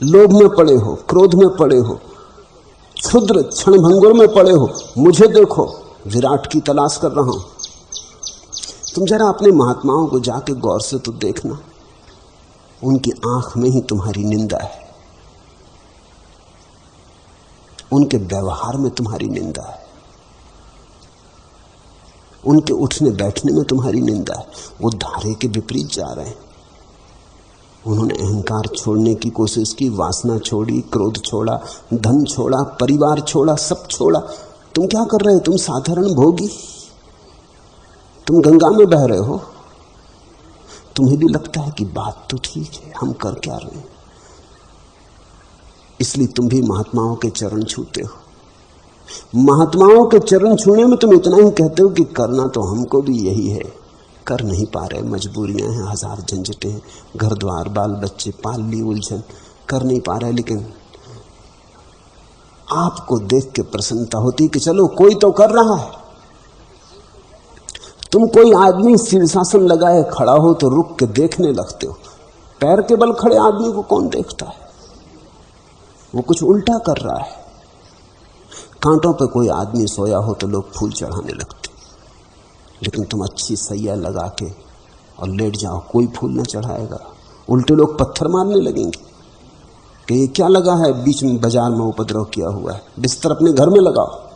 लोभ में पड़े हो, क्रोध में पड़े हो, क्षुद्र क्षणभंगुर में पड़े हो। मुझे देखो, विराट की तलाश कर रहा हूं। तुम जरा अपने महात्माओं को जाके गौर से तो देखना, उनकी आंख में ही तुम्हारी निंदा है, उनके व्यवहार में तुम्हारी निंदा है, उनके उठने बैठने में तुम्हारी निंदा है। वो धारे के विपरीत जा रहे हैं। उन्होंने अहंकार छोड़ने की कोशिश की, वासना छोड़ी, क्रोध छोड़ा, धन छोड़ा, परिवार छोड़ा, सब छोड़ा। तुम क्या कर रहे हो? तुम साधारण भोगी, तुम गंगा में बह रहे हो। तुम्हें भी लगता है कि बात तो ठीक है, हम कर क्या रहे हैं? इसलिए तुम भी महात्माओं के चरण छूते हो। महात्माओं के चरण छूने में तुम इतना ही कहते हो कि करना तो हमको भी यही है, कर नहीं पा रहे, मजबूरियां हैं, हजार झंझटें हैं, घर द्वार, बाल बच्चे, पाल ली उलझन, कर नहीं पा रहे। लेकिन आपको देख के प्रसन्नता होती कि चलो कोई तो कर रहा है। तुम कोई आदमी शीर्षासन लगाए खड़ा हो तो रुक के देखने लगते हो। पैर के बल खड़े आदमी को कौन देखता है? वो कुछ उल्टा कर रहा है। कांटों पे कोई आदमी सोया हो तो लोग फूल चढ़ाने लगते, लेकिन तुम अच्छी सैया लगा के और लेट जाओ, कोई फूल न चढ़ाएगा। उल्टे लोग पत्थर मारने लगेंगे कि ये क्या लगा है बीच में बाजार में उपद्रव किया हुआ है, बिस्तर अपने घर में लगाओ।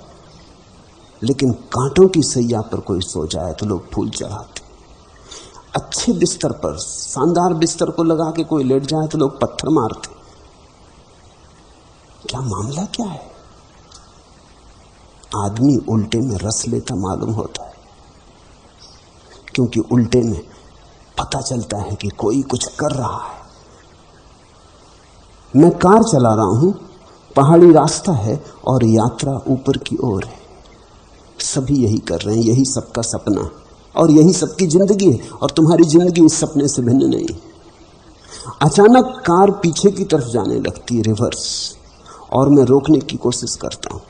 लेकिन कांटों की सैया पर कोई सो जाए तो लोग फूल चढ़ाते। अच्छे बिस्तर पर, शानदार बिस्तर को लगा के कोई लेट जाए तो लोग पत्थर मारते। क्या मामला क्या है? आदमी उल्टे में रस लेता मालूम होता है, क्योंकि उल्टे में पता चलता है कि कोई कुछ कर रहा है। मैं कार चला रहा हूं, पहाड़ी रास्ता है और यात्रा ऊपर की ओर है। सभी यही कर रहे हैं, यही सबका सपना और यही सबकी जिंदगी है। और तुम्हारी जिंदगी इस सपने से भिन्न नहीं। अचानक कार पीछे की तरफ जाने लगती है, रिवर्स, और मैं रोकने की कोशिश करता हूं।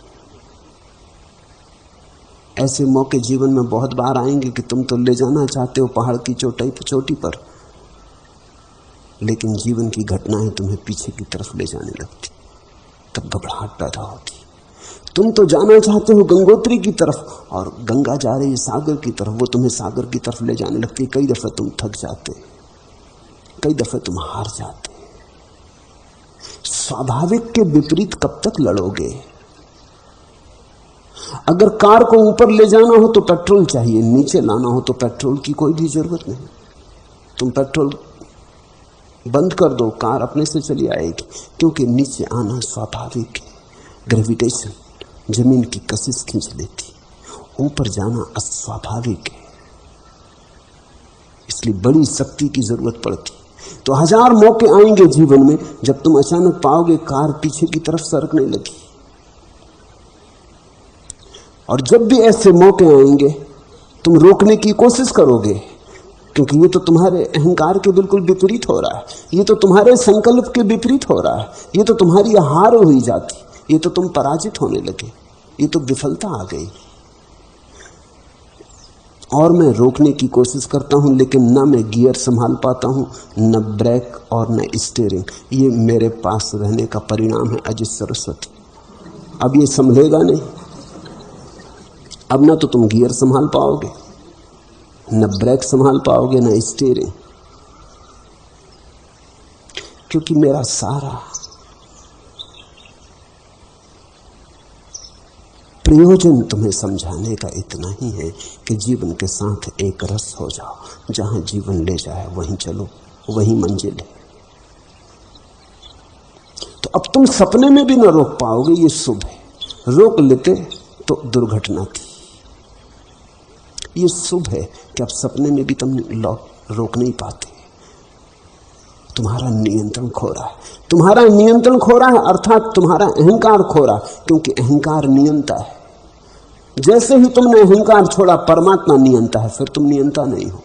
ऐसे मौके जीवन में बहुत बार आएंगे कि तुम तो ले जाना चाहते हो पहाड़ की चोटी पर, लेकिन जीवन की घटनाएं तुम्हें पीछे की तरफ ले जाने लगती। तब घबराहट पैदा होती। तुम तो जाना चाहते हो गंगोत्री की तरफ, और गंगा जा रही है सागर की तरफ, वो तुम्हें सागर की तरफ ले जाने लगती है। कई दफे तुम थक जाते, कई दफे तुम हार जाते। स्वाभाविक के विपरीत कब तक लड़ोगे? अगर कार को ऊपर ले जाना हो तो पेट्रोल चाहिए, नीचे लाना हो तो पेट्रोल की कोई भी जरूरत नहीं। तुम पेट्रोल बंद कर दो, कार अपने से चली आएगी, क्योंकि नीचे आना स्वाभाविक है। ग्रेविटेशन, जमीन की कशिश खींच लेती, ऊपर जाना अस्वाभाविक है, इसलिए बड़ी शक्ति की जरूरत पड़ती। तो हजार मौके आएंगे जीवन में जब तुम अचानक पाओगे कार पीछे की तरफ सरकने लगी। और जब भी ऐसे मौके आएंगे तुम रोकने की कोशिश करोगे, क्योंकि ये तो तुम्हारे अहंकार के बिल्कुल विपरीत हो रहा है, ये तो तुम्हारे संकल्प के विपरीत हो रहा है, ये तो तुम्हारी हार हुई जाती, ये तो तुम पराजित होने लगे, ये तो विफलता आ गई। और मैं रोकने की कोशिश करता हूं, लेकिन न मैं गियर संभाल पाता हूं, न ब्रेक और न स्टीयरिंग। ये मेरे पास रहने का परिणाम है अजित सरस्वती। अब ये संभलेगा नहीं। अब ना तो तुम गियर संभाल पाओगे, न ब्रेक संभाल पाओगे, न स्टीयरिंग, क्योंकि मेरा सारा प्रयोजन तुम्हें समझाने का इतना ही है कि जीवन के साथ एक रस हो जाओ, जहां जीवन ले जाए वहीं चलो, वहीं मंजिल है। तो अब तुम सपने में भी ना रोक पाओगे, ये शुभ है। रोक लेते तो दुर्घटना थी। ये शुभ है कि अब सपने में भी तुम रोक नहीं पाते। तुम्हारा नियंत्रण खो रहा है, तुम्हारा नियंत्रण खो रहा है, अर्थात तुम्हारा अहंकार खो रहा है, क्योंकि अहंकार नियंता है। जैसे ही तुमने अहंकार छोड़ा, परमात्मा नियंता है, फिर तुम नियंता नहीं हो।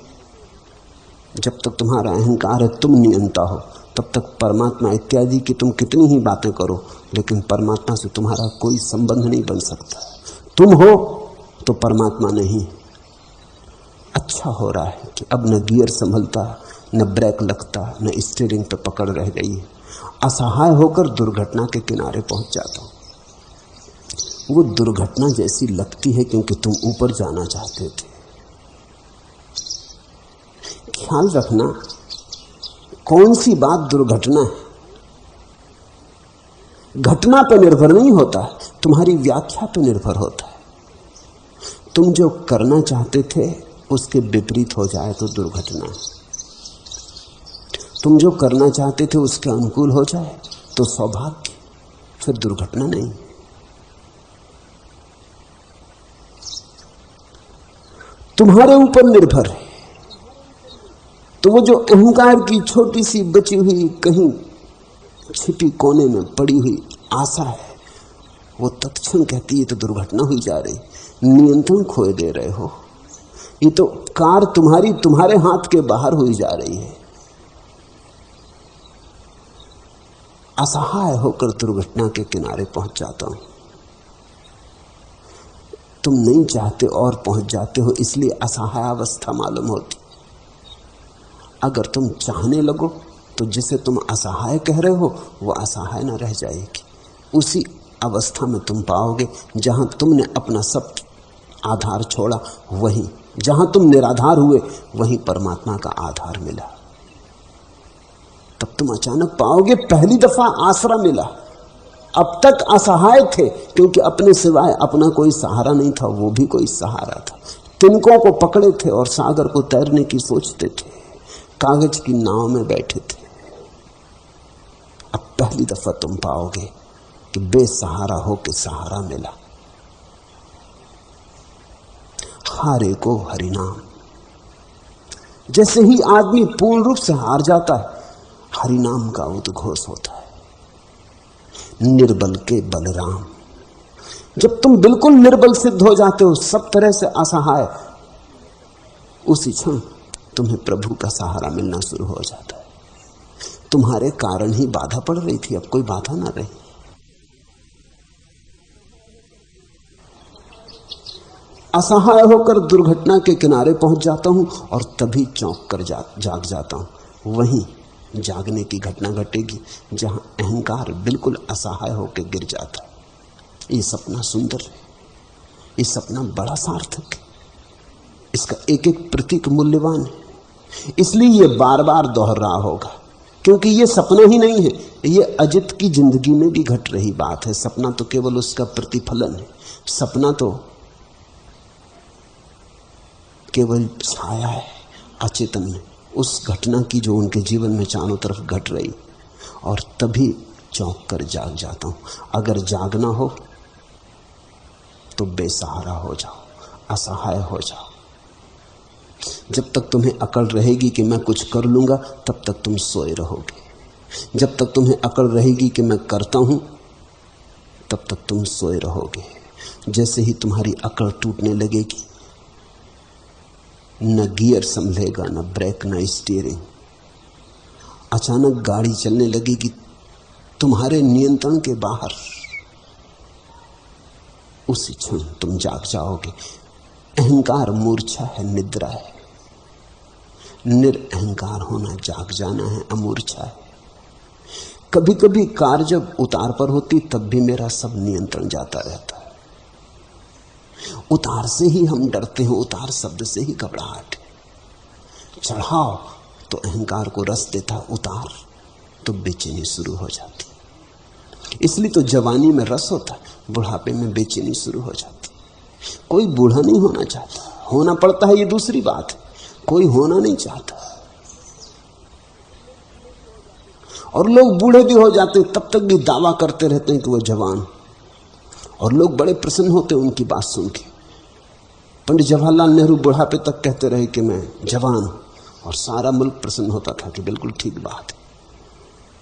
जब तक तुम्हारा अहंकार है तुम नियंता हो, तब तक परमात्मा इत्यादि की तुम कितनी ही बातें करो, लेकिन परमात्मा से तुम्हारा कोई संबंध नहीं बन सकता। तुम हो तो परमात्मा नहीं। अच्छा हो रहा है कि अब न गियर संभलता, न ब्रेक लगता, न स्टीयरिंग पे पकड़ रह गई है। असहाय होकर दुर्घटना के किनारे पहुंच जाता हूं। वो दुर्घटना जैसी लगती है क्योंकि तुम ऊपर जाना चाहते थे। ख्याल रखना, कौन सी बात दुर्घटना है, घटना पर निर्भर नहीं होता, तुम्हारी व्याख्या पर निर्भर होता है। तुम जो करना चाहते थे उसके विपरीत हो जाए तो दुर्घटना है, तुम जो करना चाहते थे उसके अनुकूल हो जाए तो सौभाग्य, फिर दुर्घटना नहीं। तुम्हारे ऊपर निर्भर है। तो वो जो अहंकार की छोटी सी बची हुई, कहीं छिपी कोने में पड़ी हुई आशा है, वो तत्क्षण कहती है तो दुर्घटना हुई जा रही, नियंत्रण खोए दे रहे हो, ये तो कार तुम्हारे हाथ के बाहर हुई जा रही है। असहाय होकर दुर्घटना के किनारे पहुंच जाता हूं। तुम नहीं चाहते और पहुंच जाते हो, इसलिए असहाय अवस्था मालूम होती। अगर तुम चाहने लगो तो जिसे तुम असहाय कह रहे हो वो असहाय न रह जाएगी। उसी अवस्था में तुम पाओगे जहां तुमने अपना सब आधार छोड़ा, वहीं जहां तुम निराधार हुए वहीं परमात्मा का आधार मिला। तब तुम अचानक पाओगे पहली दफा आसरा मिला। अब तक असहाय थे क्योंकि अपने सिवाय अपना कोई सहारा नहीं था, वो भी कोई सहारा था। तिनकों को पकड़े थे और सागर को तैरने की सोचते थे, कागज की नाव में बैठे थे। अब पहली दफा तुम पाओगे कि बेसहारा होके सहारा मिला। हारे को हरिनाम। जैसे ही आदमी पूर्ण रूप से हार जाता है, हरिनाम का उद्घोष होता है। निर्बल के बलराम। जब तुम बिल्कुल निर्बल सिद्ध हो जाते हो, सब तरह से असहाय, उसी क्षण तुम्हें प्रभु का सहारा मिलना शुरू हो जाता है। तुम्हारे कारण ही बाधा पड़ रही थी, अब कोई बाधा ना रही। असहाय होकर दुर्घटना के किनारे पहुंच जाता हूं और तभी चौंक कर जाग जाता हूं। वहीं जागने की घटना घटेगी जहां अहंकार बिल्कुल असहाय होकर गिर जाता है। ये सपना सुंदर है, ये सपना बड़ा सार्थक है, इसका एक एक प्रतीक मूल्यवान है। इसलिए ये बार बार दोहरा होगा, क्योंकि ये सपना ही नहीं है, ये अजित की जिंदगी में भी घट रही बात है। सपना तो केवल उसका प्रतिफलन है, सपना तो केवल छाया है अचेतन में उस घटना की जो उनके जीवन में चारों तरफ घट रही। और तभी चौंक कर जाग जाता हूं। अगर जागना हो तो बेसहारा हो जाओ, असहाय हो जाओ। जब तक तुम्हें अकड़ रहेगी कि मैं कुछ कर लूंगा, तब तक तुम सोए रहोगे। जब तक तुम्हें अकड़ रहेगी कि मैं करता हूं, तब तक तुम सोए रहोगे। जैसे ही तुम्हारी अकड़ टूटने लगेगी, न गियर संभलेगा, न ब्रेक, न स्टीयरिंग। अचानक गाड़ी चलने लगेगी तुम्हारे नियंत्रण के बाहर। उसी क्षण तुम जाग जाओगे। अहंकार मूर्छा है, निद्रा है। निरअहकार होना जाग जाना है, अमूर्छा है। कभी कभी कार जब उतार पर होती तब भी मेरा सब नियंत्रण जाता रहता है। उतार से ही हम डरते हैं, उतार शब्द से ही घबराहट है। चढ़ाओ तो अहंकार को रस देता, उतार तो बेचैनी शुरू हो जाती। इसलिए तो जवानी में रस होता, बुढ़ापे में बेचैनी शुरू हो जाती। कोई बूढ़ा नहीं होना चाहता, होना पड़ता है ये दूसरी बात है, कोई होना नहीं चाहता। और लोग बूढ़े भी हो जाते तब तक भी दावा करते रहते हैं कि वो जवान। और लोग बड़े प्रसन्न होते हैं उनकी बात सुन के। पंडित जवाहरलाल नेहरू बुढ़ापे तक कहते रहे कि मैं जवान हूं, और सारा मुल्क प्रसन्न होता था कि बिल्कुल ठीक बात है।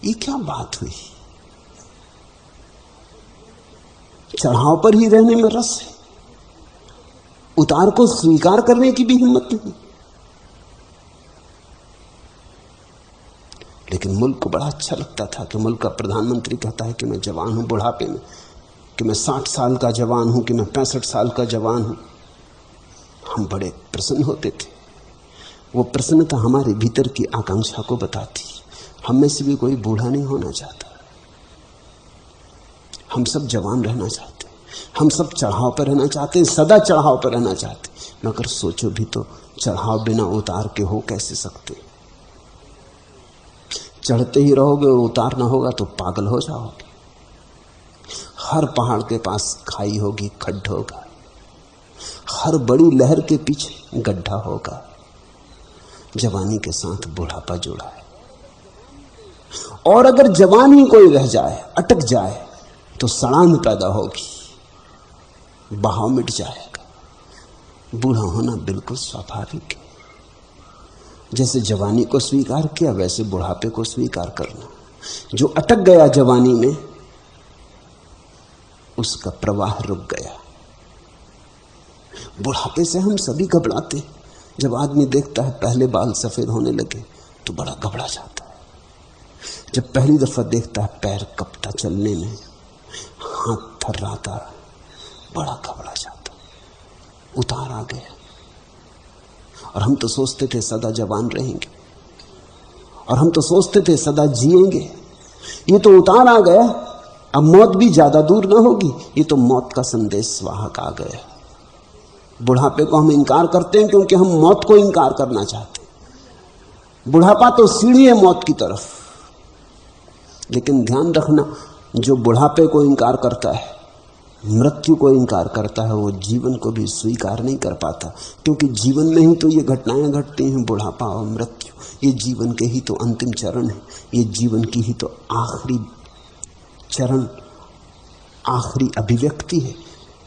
ये क्या बात हुई? चढ़ाव पर ही रहने में रस है, उतार को स्वीकार करने की भी हिम्मत नहीं। लेकिन मुल्क को बड़ा अच्छा लगता था कि मुल्क का प्रधानमंत्री कहता है कि मैं जवान हूं बुढ़ापे में, कि मैं 60 साल का जवान हूं, कि मैं 65 साल का जवान हूं। हम बड़े प्रसन्न होते थे। वो प्रसन्नता हमारे भीतर की आकांक्षा को बताती। हम में से भी कोई बूढ़ा नहीं होना चाहता, हम सब जवान रहना चाहते, हम सब चढ़ाव पर रहना चाहते, सदा चढ़ाव पर रहना चाहते। मगर सोचो भी तो, चढ़ाव बिना उतार के हो कैसे सकते? चढ़ते ही रहोगे और उतार ना होगा तो पागल हो जाओगे। हर पहाड़ के पास खाई होगी, खड्ड होगा। हर बड़ी लहर के पीछे गड्ढा होगा। जवानी के साथ बुढ़ापा जुड़ा है। और अगर जवान ही कोई रह जाए, अटक जाए, तो सड़ांध पैदा होगी, बहाव मिट जाएगा। बूढ़ा होना बिल्कुल स्वाभाविक है। जैसे जवानी को स्वीकार किया, वैसे बुढ़ापे को स्वीकार करना। जो अटक गया जवानी में, उसका प्रवाह रुक गया। बुढ़ापे से हम सभी घबराते। जब आदमी देखता है पहले बाल सफेद होने लगे तो बड़ा घबरा जाता है। जब पहली दफा देखता है पैर कपता चलने में, हाथ थर्राता, बड़ा घबरा जाता। उतार आ गया। और हम तो सोचते थे सदा जवान रहेंगे, और हम तो सोचते थे सदा जिएंगे। ये तो उतार आ गया, अब मौत भी ज्यादा दूर ना होगी। ये तो मौत का संदेश वाहक आ गया। बुढ़ापे को हम इंकार करते हैं क्योंकि हम मौत को इंकार करना चाहते हैं। बुढ़ापा तो सीढ़ी है मौत की तरफ। लेकिन ध्यान रखना, जो बुढ़ापे को इंकार करता है, मृत्यु को इंकार करता है, वो जीवन को भी स्वीकार नहीं कर पाता। क्योंकि जीवन में ही तो ये घटनाएं घटती हैं, बुढ़ापा और मृत्यु। ये जीवन के ही तो अंतिम चरण है। ये जीवन की ही तो आखिरी चरण, आखिरी अभिव्यक्ति है,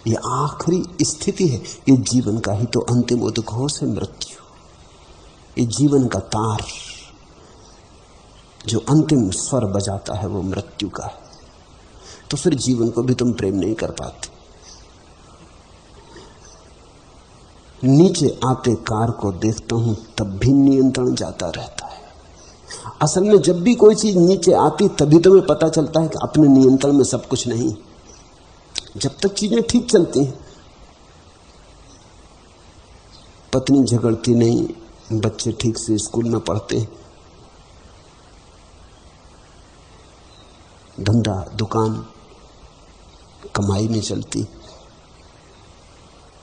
ये आखिरी स्थिति है। ये जीवन का ही तो अंतिम उद्घोष है मृत्यु। ये जीवन का तार जो अंतिम स्वर बजाता है वो मृत्यु का है। तो फिर जीवन को भी तुम प्रेम नहीं कर पाते। नीचे आते कार को देखता हूं तब भी नियंत्रण जाता रहता है। असल में जब भी कोई चीज नीचे आती तभी तुम्हें पता चलता है कि अपने नियंत्रण में सब कुछ नहीं। जब तक चीजें ठीक चलती हैं, पत्नी झगड़ती नहीं, बच्चे ठीक से स्कूल में पढ़ते, धंधा दुकान कमाई में चलती,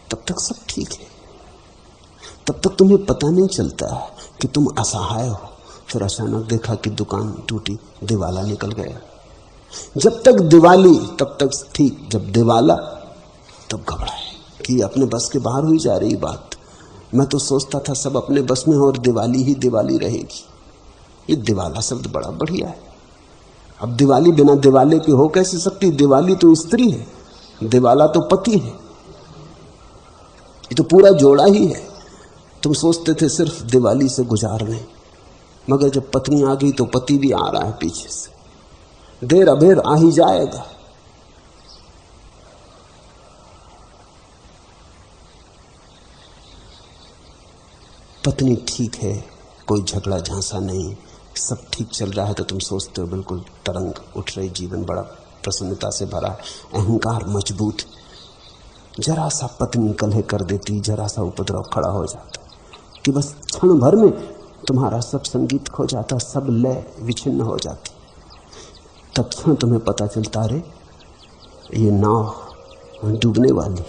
तब तक सब ठीक है। तब तक तुम्हें पता नहीं चलता कि तुम असहाय हो। फिर अचानक देखा कि दुकान टूटी, दिवाला निकल गया। जब तक दिवाली तब तक ठीक, जब दिवाला तब घबराए कि अपने बस के बाहर हुई जा रही बात। मैं तो सोचता था सब अपने बस में हो और दिवाली ही दिवाली रहेगी। ये दिवाला शब्द बड़ा बढ़िया है। अब दिवाली बिना दिवाले के हो कैसे सकती? दिवाली तो स्त्री है, दिवाला तो पति है। ये तो पूरा जोड़ा ही है। तुम सोचते थे सिर्फ दिवाली से गुजार लें, मगर जब पत्नी आ गई तो पति भी आ रहा है पीछे से। देर अबेर आ ही जाएगा। पत्नी ठीक है, कोई झगड़ा झांसा नहीं, सब ठीक चल रहा है, तो तुम सोचते हो बिल्कुल तरंग उठ रही, जीवन बड़ा प्रसन्नता से भरा है, अहंकार मजबूत। जरा सा पत्नी कलह कर देती, जरा सा उपद्रव खड़ा हो जाता कि बस क्षण भर में तुम्हारा सब संगीत खो जाता, सब लय विच्छिन्न हो जाती। तत्क्षण तुम्हें पता चलता, रे ये नाव डूबने वाली।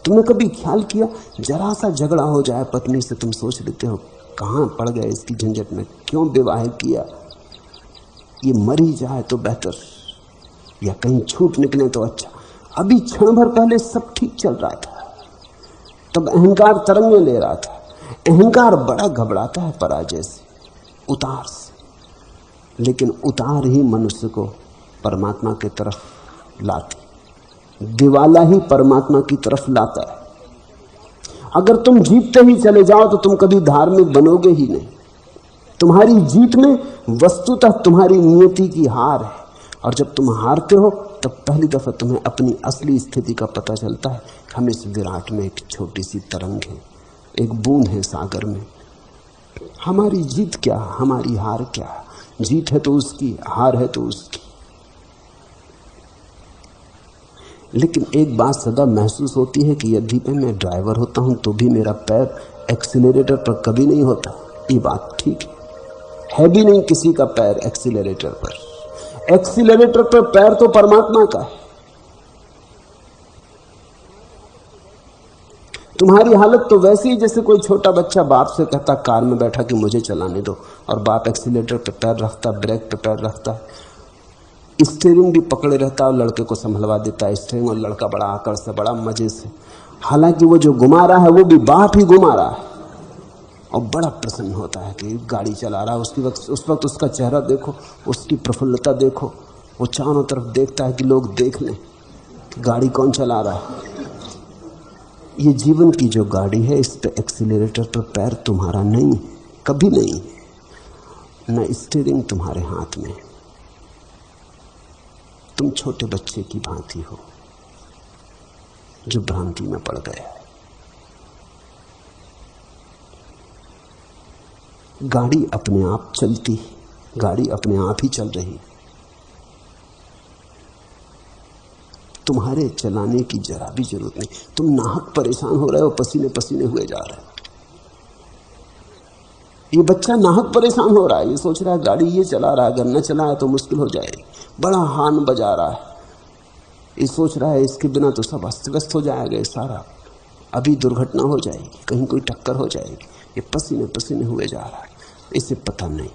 तुमने कभी ख्याल किया, जरा सा झगड़ा हो जाए पत्नी से, तुम सोच लेते हो कहां पड़ गए इसकी झंझट में, क्यों विवाह किया, ये मर ही जाए तो बेहतर, या कहीं छूट निकले तो अच्छा। अभी क्षण भर पहले सब ठीक चल रहा था, तब अहंकार तरंगे ले रहा था। अहंकार बड़ा घबराता है पराजय से, उतार से, लेकिन उतार ही मनुष्य को परमात्मा की तरफ लाती। दिवाला ही परमात्मा की तरफ लाता है। अगर तुम जीतते ही चले जाओ तो तुम कभी धार्मिक बनोगे ही नहीं। तुम्हारी जीत में वस्तुतः तुम्हारी नियति की हार है, और जब तुम हारते हो तब पहली दफा तुम्हें अपनी असली स्थिति का पता चलता है। हम इस विराट में एक छोटी सी तरंग है, एक बूंद है सागर में। हमारी जीत क्या, हमारी हार क्या? जीत है तो उसकी, हार है तो उसकी। लेकिन एक बात सदा महसूस होती है कि यद्यपि मैं ड्राइवर होता हूं तो भी मेरा पैर एक्सीलरेटर पर कभी नहीं होता। ये बात ठीक है भी नहीं किसी का पैर एक्सीलरेटर पर। एक्सीलरेटर पर पैर तो परमात्मा का है। तुम्हारी हालत तो वैसी ही जैसे कोई छोटा बच्चा बाप से कहता कार में बैठा कि मुझे चलाने दो, और बाप एक्सीलरेटर पे पैर रखता, ब्रेक पे पैर रखता, स्टीयरिंग भी पकड़े रहता और लड़के को संभलवा देता है स्टीयरिंग, और लड़का बड़ा आकर से, बड़ा मजे से। हालांकि वो जो घुमा रहा है वो भी बाप ही घुमा रहा है, और बड़ा प्रसन्न होता है कि गाड़ी चला रहा है। उस वक्त उसका चेहरा देखो, उसकी प्रफुल्लता देखो। वो चारों तरफ देखता है कि लोग देख लें कि गाड़ी कौन चला रहा है। ये जीवन की जो गाड़ी है, इस पे एक्सीलरेटर पर पैर तुम्हारा नहीं, कभी नहीं, न स्टीयरिंग तुम्हारे हाथ में। तुम छोटे बच्चे की भांति हो जो भ्रांति में पड़ गया। गाड़ी अपने आप चलती, गाड़ी अपने आप ही चल रही, तुम्हारे चलाने की जरा भी जरूरत नहीं। तुम नाहक परेशान हो रहे हो, पसीने पसीने हुए जा रहे हो। ये बच्चा नाहक परेशान हो रहा है, ये सोच रहा है गाड़ी ये चला रहा है, अगर न चलाए तो मुश्किल हो जाएगी, बड़ा हार्न बजा रहा है। ये सोच रहा है इसके बिना तो सब अस्त व्यस्त हो जाएगा, सारा अभी दुर्घटना हो जाएगी, कहीं कोई टक्कर हो जाएगी। ये पसीने पसीने हुए जा रहा है, इसे पता नहीं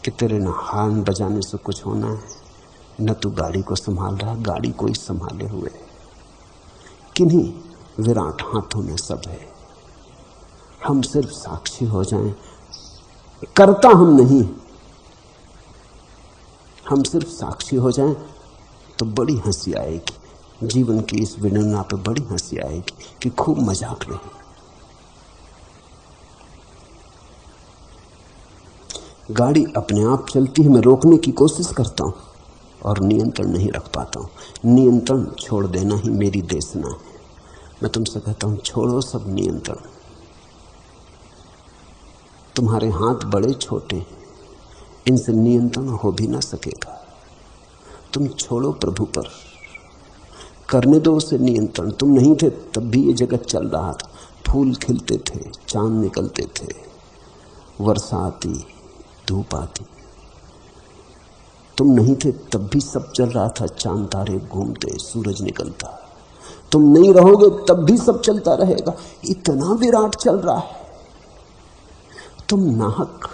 कि तेरे न हार्न बजाने से कुछ होना है, न तू गाड़ी को संभाल रहा, गाड़ी को ही संभाले हुए। किन्हीं विराट हाथों में सब है। हम सिर्फ साक्षी हो जाएं, करता हम नहीं, हम सिर्फ साक्षी हो जाएं तो बड़ी हंसी आएगी। जीवन की इस विडंबना पे बड़ी हंसी आएगी कि खूब मजाक रही। गाड़ी अपने आप चलती है, मैं रोकने की कोशिश करता हूं और नियंत्रण नहीं रख पाता हूं। नियंत्रण छोड़ देना ही मेरी देशना है। मैं तुमसे कहता हूं, छोड़ो सब नियंत्रण। तुम्हारे हाथ बड़े छोटे हैं, इनसे नियंत्रण हो भी ना सकेगा। तुम छोड़ो प्रभु पर, करने दो उसे नियंत्रण। तुम नहीं थे तब भी ये जगत चल रहा था, फूल खिलते थे, चांद निकलते थे, वर्षा आती, धूप आती। तुम नहीं थे तब भी सब चल रहा था, चांद तारे घूमते, सूरज निकलता। तुम नहीं रहोगे तब भी सब चलता रहेगा। इतना विराट चल रहा है, तुम नाहक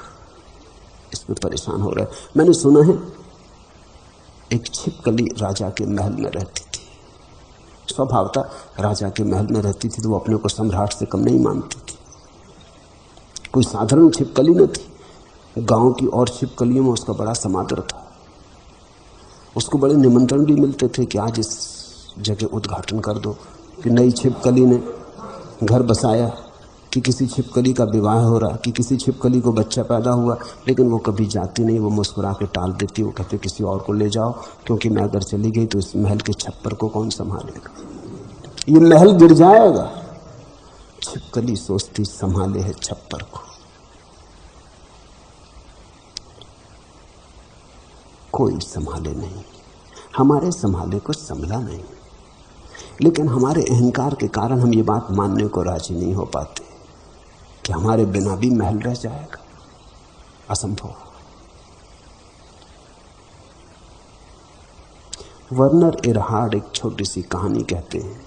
इसमें परेशान हो रहे। मैंने सुना है एक छिपकली राजा के महल में रहती थी। स्वभावतः राजा के महल में रहती थी तो वो अपने को सम्राट से कम नहीं मानती थी। कोई साधारण छिपकली न थी, गांव की और छिपकलियों में उसका बड़ा समादर था। उसको बड़े निमंत्रण भी मिलते थे कि आज इस जगह उद्घाटन कर दो, कि नई छिपकली ने घर बसाया, कि किसी छिपकली का विवाह हो रहा, कि किसी छिपकली को बच्चा पैदा हुआ। लेकिन वो कभी जाती नहीं, वो मुस्कुरा के टाल देती। वो कहते किसी और को ले जाओ, क्योंकि मैं अगर चली गई तो इस महल के छप्पर को कौन संभालेगा, ये महल गिर जाएगा। छिपकली सोचती संभाले है छप्पर को। कोई संभाले नहीं, हमारे संभाले को संभला नहीं। लेकिन हमारे अहंकार के कारण हम ये बात मानने को राजी नहीं हो पाते कि हमारे बिना भी महल रह जाएगा। असंभव। वर्नर एरहार्ड एक छोटी सी कहानी कहते हैं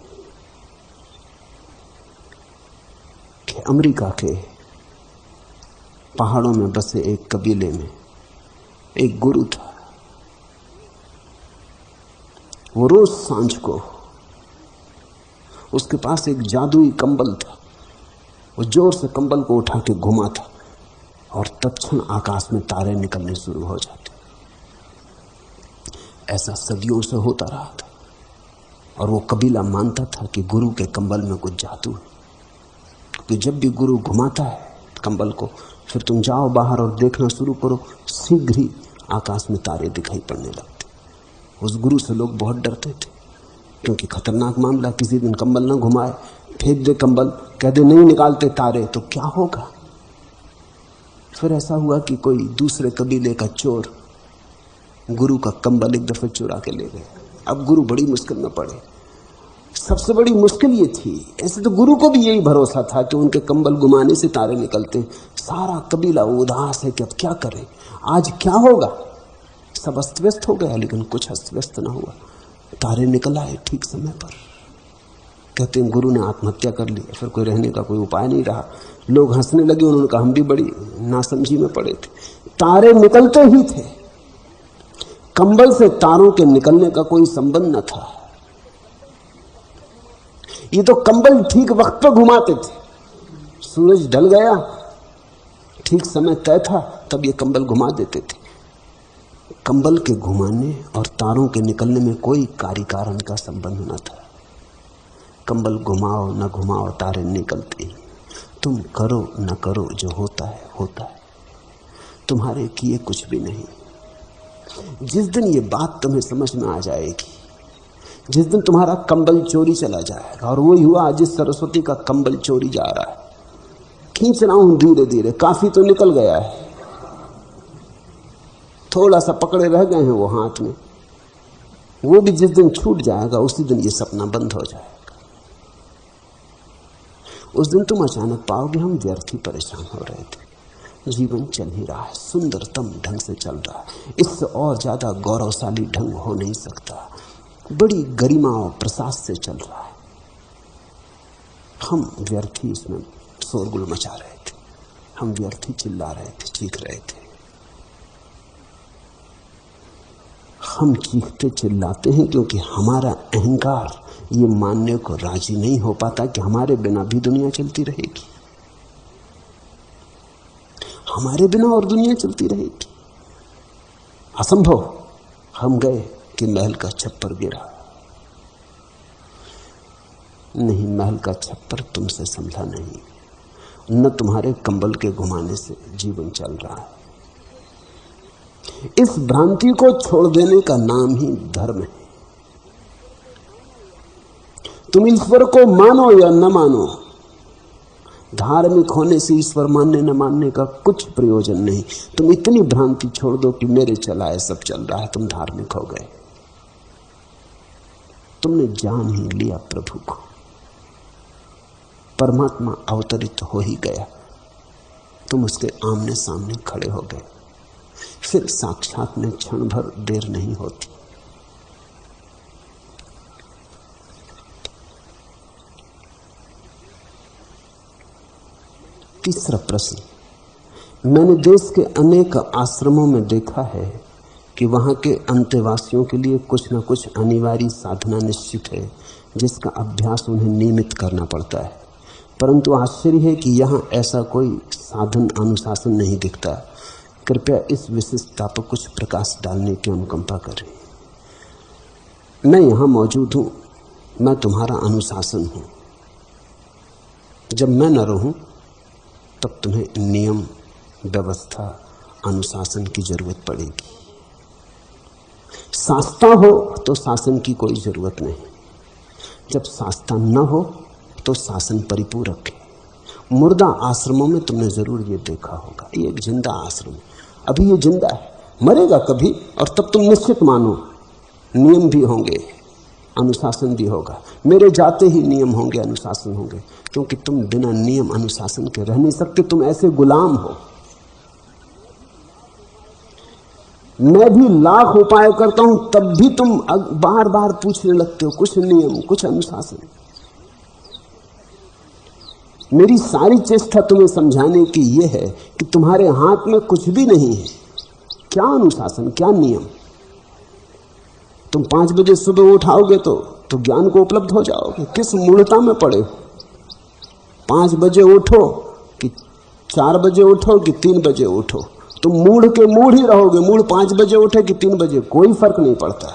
कि अमेरिका के पहाड़ों में बसे एक कबीले में एक गुरु था। वो रोज सांझ को उसके पास एक जादुई कंबल था। वो जोर से कंबल को उठा के घुमाता और तत्क्षण आकाश में तारे निकलने शुरू हो जाते। ऐसा सदियों से होता रहा था और वो कबीला मानता था कि गुरु के कंबल में कुछ जादू है। क्योंकि जब भी गुरु घुमाता है कंबल को, फिर तुम जाओ बाहर और देखना शुरू करो, शीघ्र ही आकाश में तारे दिखाई पड़ने लगते। उस गुरु से लोग बहुत डरते थे, क्योंकि खतरनाक मामला, किसी दिन कंबल ना घुमाए, फेंक दे कंबल, कह दे नहीं निकालते तारे तो क्या होगा। फिर ऐसा हुआ कि कोई दूसरे कबीले का चोर गुरु का कंबल एक दफे चुरा के ले गए। अब गुरु बड़ी मुश्किल में पड़े। सबसे बड़ी मुश्किल ये थी, ऐसे तो गुरु को भी यही भरोसा था कि उनके कंबल घुमाने से तारे निकलते। सारा कबीला उदास है कि अब क्या करें, आज क्या होगा। सब अस्त व्यस्त हो गया, लेकिन कुछ अस्त व्यस्त ना हुआ। तारे निकल आए ठीक समय पर। कहते हैं गुरु ने आत्महत्या कर ली, फिर कोई रहने का कोई उपाय नहीं रहा। लोग हंसने लगे, उन्होंने कहा हम भी बड़ी नासमझी में पड़े थे। तारे निकलते ही थे, कंबल से तारों के निकलने का कोई संबंध न था। ये तो कंबल ठीक वक्त पर घुमाते थे। सूरज ढल गया, ठीक समय तय था, तब ये कंबल घुमा देते थे। कंबल के घुमाने और तारों के निकलने में कोई कार्य कारण का संबंध न था। कंबल घुमाओ न घुमाओ तारे निकलते ही। तुम करो न करो, जो होता है होता है, तुम्हारे किए कुछ भी नहीं। जिस दिन ये बात तुम्हें समझ में आ जाएगी, जिस दिन तुम्हारा कंबल चोरी चला जाएगा, और वही हुआ आज इस सरस्वती का कंबल चोरी जा रहा है। खींच रहा हूं धीरे धीरे, काफी तो निकल गया है, थोड़ा सा पकड़े रह गए हैं वो हाथ में। वो भी जिस दिन छूट जाएगा उसी दिन ये सपना बंद हो जाएगा। उस दिन तुम अचानक पाओगे हम व्यर्थ ही परेशान हो रहे थे। जीवन चल ही रहा है, सुंदरतम ढंग से चल रहा है। इससे और ज्यादा गौरवशाली ढंग हो नहीं सकता। बड़ी गरिमा और प्रसाद से चल रहा है। हम व्यर्थ ही इसमें शोरगुल मचा रहे थे, हम व्यर्थ ही चिल्ला रहे थे, चीख रहे थे। हम चीखते चिल्लाते हैं क्योंकि हमारा अहंकार ये मानने को राजी नहीं हो पाता कि हमारे बिना भी दुनिया चलती रहेगी। हमारे बिना और दुनिया चलती रहेगी, असंभव। हम गए कि महल का छप्पर गिरा। नहीं, महल का छप्पर तुमसे संभला नहीं, न तुम्हारे कंबल के घुमाने से जीवन चल रहा है। इस भ्रांति को छोड़ देने का नाम ही धर्म है। तुम ईश्वर को मानो या न मानो, धार्मिक होने से ईश्वर मानने न मानने का कुछ प्रयोजन नहीं। तुम इतनी भ्रांति छोड़ दो कि मेरे चलाए सब चल रहा है, तुम धार्मिक हो गए। तुमने जान ही लिया प्रभु को, परमात्मा अवतरित हो ही गया, तुम उसके आमने सामने खड़े हो गए। फिर साक्षात में क्षण भर देर नहीं होती। तीसरा प्रश्न, मैंने देश के अनेक आश्रमों में देखा है कि वहां के अंतेवासियों के लिए कुछ न कुछ अनिवार्य साधना निश्चित है जिसका अभ्यास उन्हें नियमित करना पड़ता है, परंतु आश्चर्य है कि यहाँ ऐसा कोई साधन अनुशासन नहीं दिखता। कृपया इस विशिष्टता पर कुछ प्रकाश डालने की अनुकंपा करें। मैं यहाँ मौजूद हूँ, मैं तुम्हारा अनुशासन हूँ। जब मैं न रहूं तब तुम्हें नियम, व्यवस्था, अनुशासन की जरूरत पड़ेगी। शास्ता हो तो शासन की कोई जरूरत नहीं। जब शास्ता न हो तो शासन परिपूरक है। मुर्दा आश्रमों में तुमने जरूर ये देखा होगा, ये एक जिंदा आश्रम, अभी ये जिंदा है, मरेगा कभी, और तब तुम निश्चित मानो नियम भी होंगे, अनुशासन भी होगा। मेरे जाते ही नियम होंगे, अनुशासन होंगे, क्योंकि तुम बिना नियम अनुशासन के रह नहीं सकते। तुम ऐसे गुलाम हो। मैं भी लाख उपाय करता हूं तब भी तुम बार बार पूछने लगते हो कुछ नियम, कुछ अनुशासन। मेरी सारी चेष्टा तुम्हें समझाने की यह है कि तुम्हारे हाथ में कुछ भी नहीं है। क्या अनुशासन, क्या नियम? तुम 5 बजे सुबह उठाओगे तो ज्ञान को उपलब्ध हो जाओगे। किस मूढ़ता में पड़े हो? 5 बजे उठो कि 4 बजे उठो कि 3 बजे उठो, तुम मूढ़ के मूढ़ ही रहोगे। मूढ़ 5 बजे उठे कि 3 बजे, कोई फर्क नहीं पड़ता।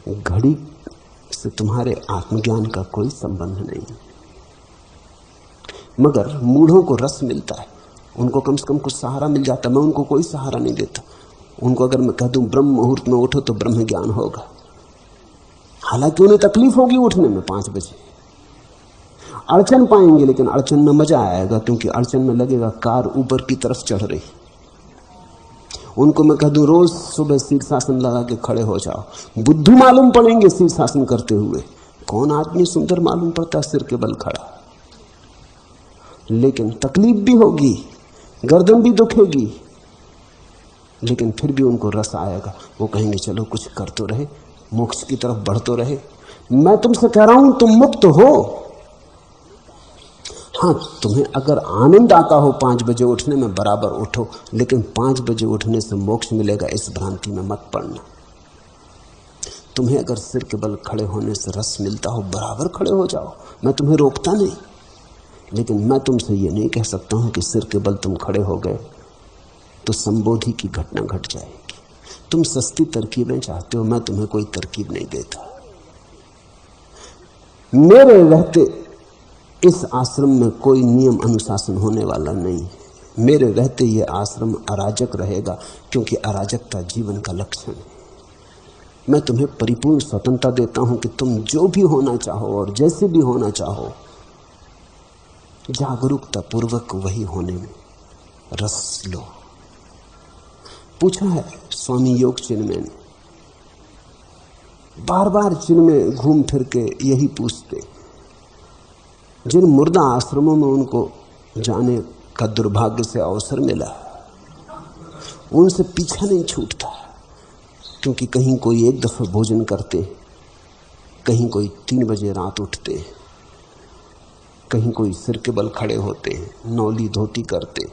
घड़ी से तुम्हारे आत्मज्ञान का कोई संबंध नहीं। मगर मूढ़ों को रस मिलता है, उनको कम से कम कुछ सहारा मिल जाता। मैं उनको कोई सहारा नहीं देता। उनको अगर मैं कह दूं ब्रह्म मुहूर्त में उठो तो ब्रह्म ज्ञान होगा, हालांकि उन्हें तकलीफ होगी उठने में। 5 बजे अड़चन पाएंगे, लेकिन अड़चन में मजा आएगा, क्योंकि अड़चन में लगेगा कार ऊपर की तरफ चढ़ रही। उनको मैं कह दूं रोज सुबह शीर्षासन लगा के खड़े हो जाओ, बुद्धू मालूम पड़ेंगे शीर्षासन करते हुए। कौन आदमी सुंदर मालूम पड़ता सिर के बल खड़ा, लेकिन तकलीफ भी होगी, गर्दन भी दुखेगी, लेकिन फिर भी उनको रस आएगा। वो कहेंगे चलो कुछ कर तो रहे, मोक्ष की तरफ बढ़ तो रहे। मैं तुमसे कह रहा हूं तुम मुक्त हो। हाँ, तुम्हें अगर आनंद आता हो 5 बजे उठने में, बराबर उठो, लेकिन 5 बजे उठने से मोक्ष मिलेगा इस भ्रांति में मत पड़ना। तुम्हें अगर सिर के बल खड़े होने से रस मिलता हो, बराबर खड़े हो जाओ, मैं तुम्हें रोकता नहीं। लेकिन मैं तुमसे ये नहीं कह सकता हूं कि सिर के बल तुम खड़े हो गए तो संबोधि की घटना घट जाएगी। तुम सस्ती तरकीबें चाहते हो, मैं तुम्हें कोई तरकीब नहीं देता। मेरे रहते इस आश्रम में कोई नियम अनुशासन होने वाला नहीं। मेरे रहते ये आश्रम अराजक रहेगा, क्योंकि अराजकता जीवन का लक्षण है। मैं तुम्हें परिपूर्ण स्वतंत्रता देता हूं कि तुम जो भी होना चाहो और जैसे भी होना चाहो, जागरूकता पूर्वक वही होने में रस लो। पूछा है स्वामी योग चिन्मय ने, बार बार चिन्मय घूम फिर के यही पूछते। जिन मुर्दा आश्रमों में उनको जाने का दुर्भाग्य से अवसर मिला, उनसे पीछा नहीं छूटता, क्योंकि कहीं कोई 1 दफा भोजन करते, कहीं कोई 3 बजे रात उठते, कहीं कोई सिर के बल खड़े होते, नौली धोती करते,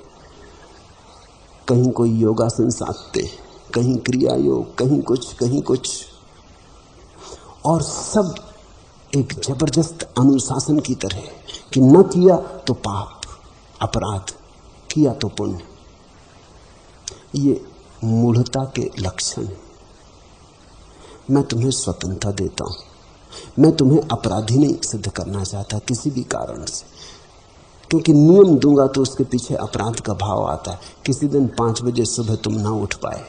कहीं कोई योगासन साधते, कहीं क्रिया योग, कहीं कुछ, और सब एक जबरदस्त अनुशासन की तरह कि न किया तो पाप, अपराध, किया तो पुण्य। ये मूढ़ता के लक्षण है। मैं तुम्हें स्वतंत्रता देता हूं। मैं तुम्हें अपराधी नहीं सिद्ध करना चाहता किसी भी कारण से, क्योंकि नियम दूंगा तो उसके पीछे अपराध का भाव आता है। किसी दिन 5 बजे सुबह तुम ना उठ पाए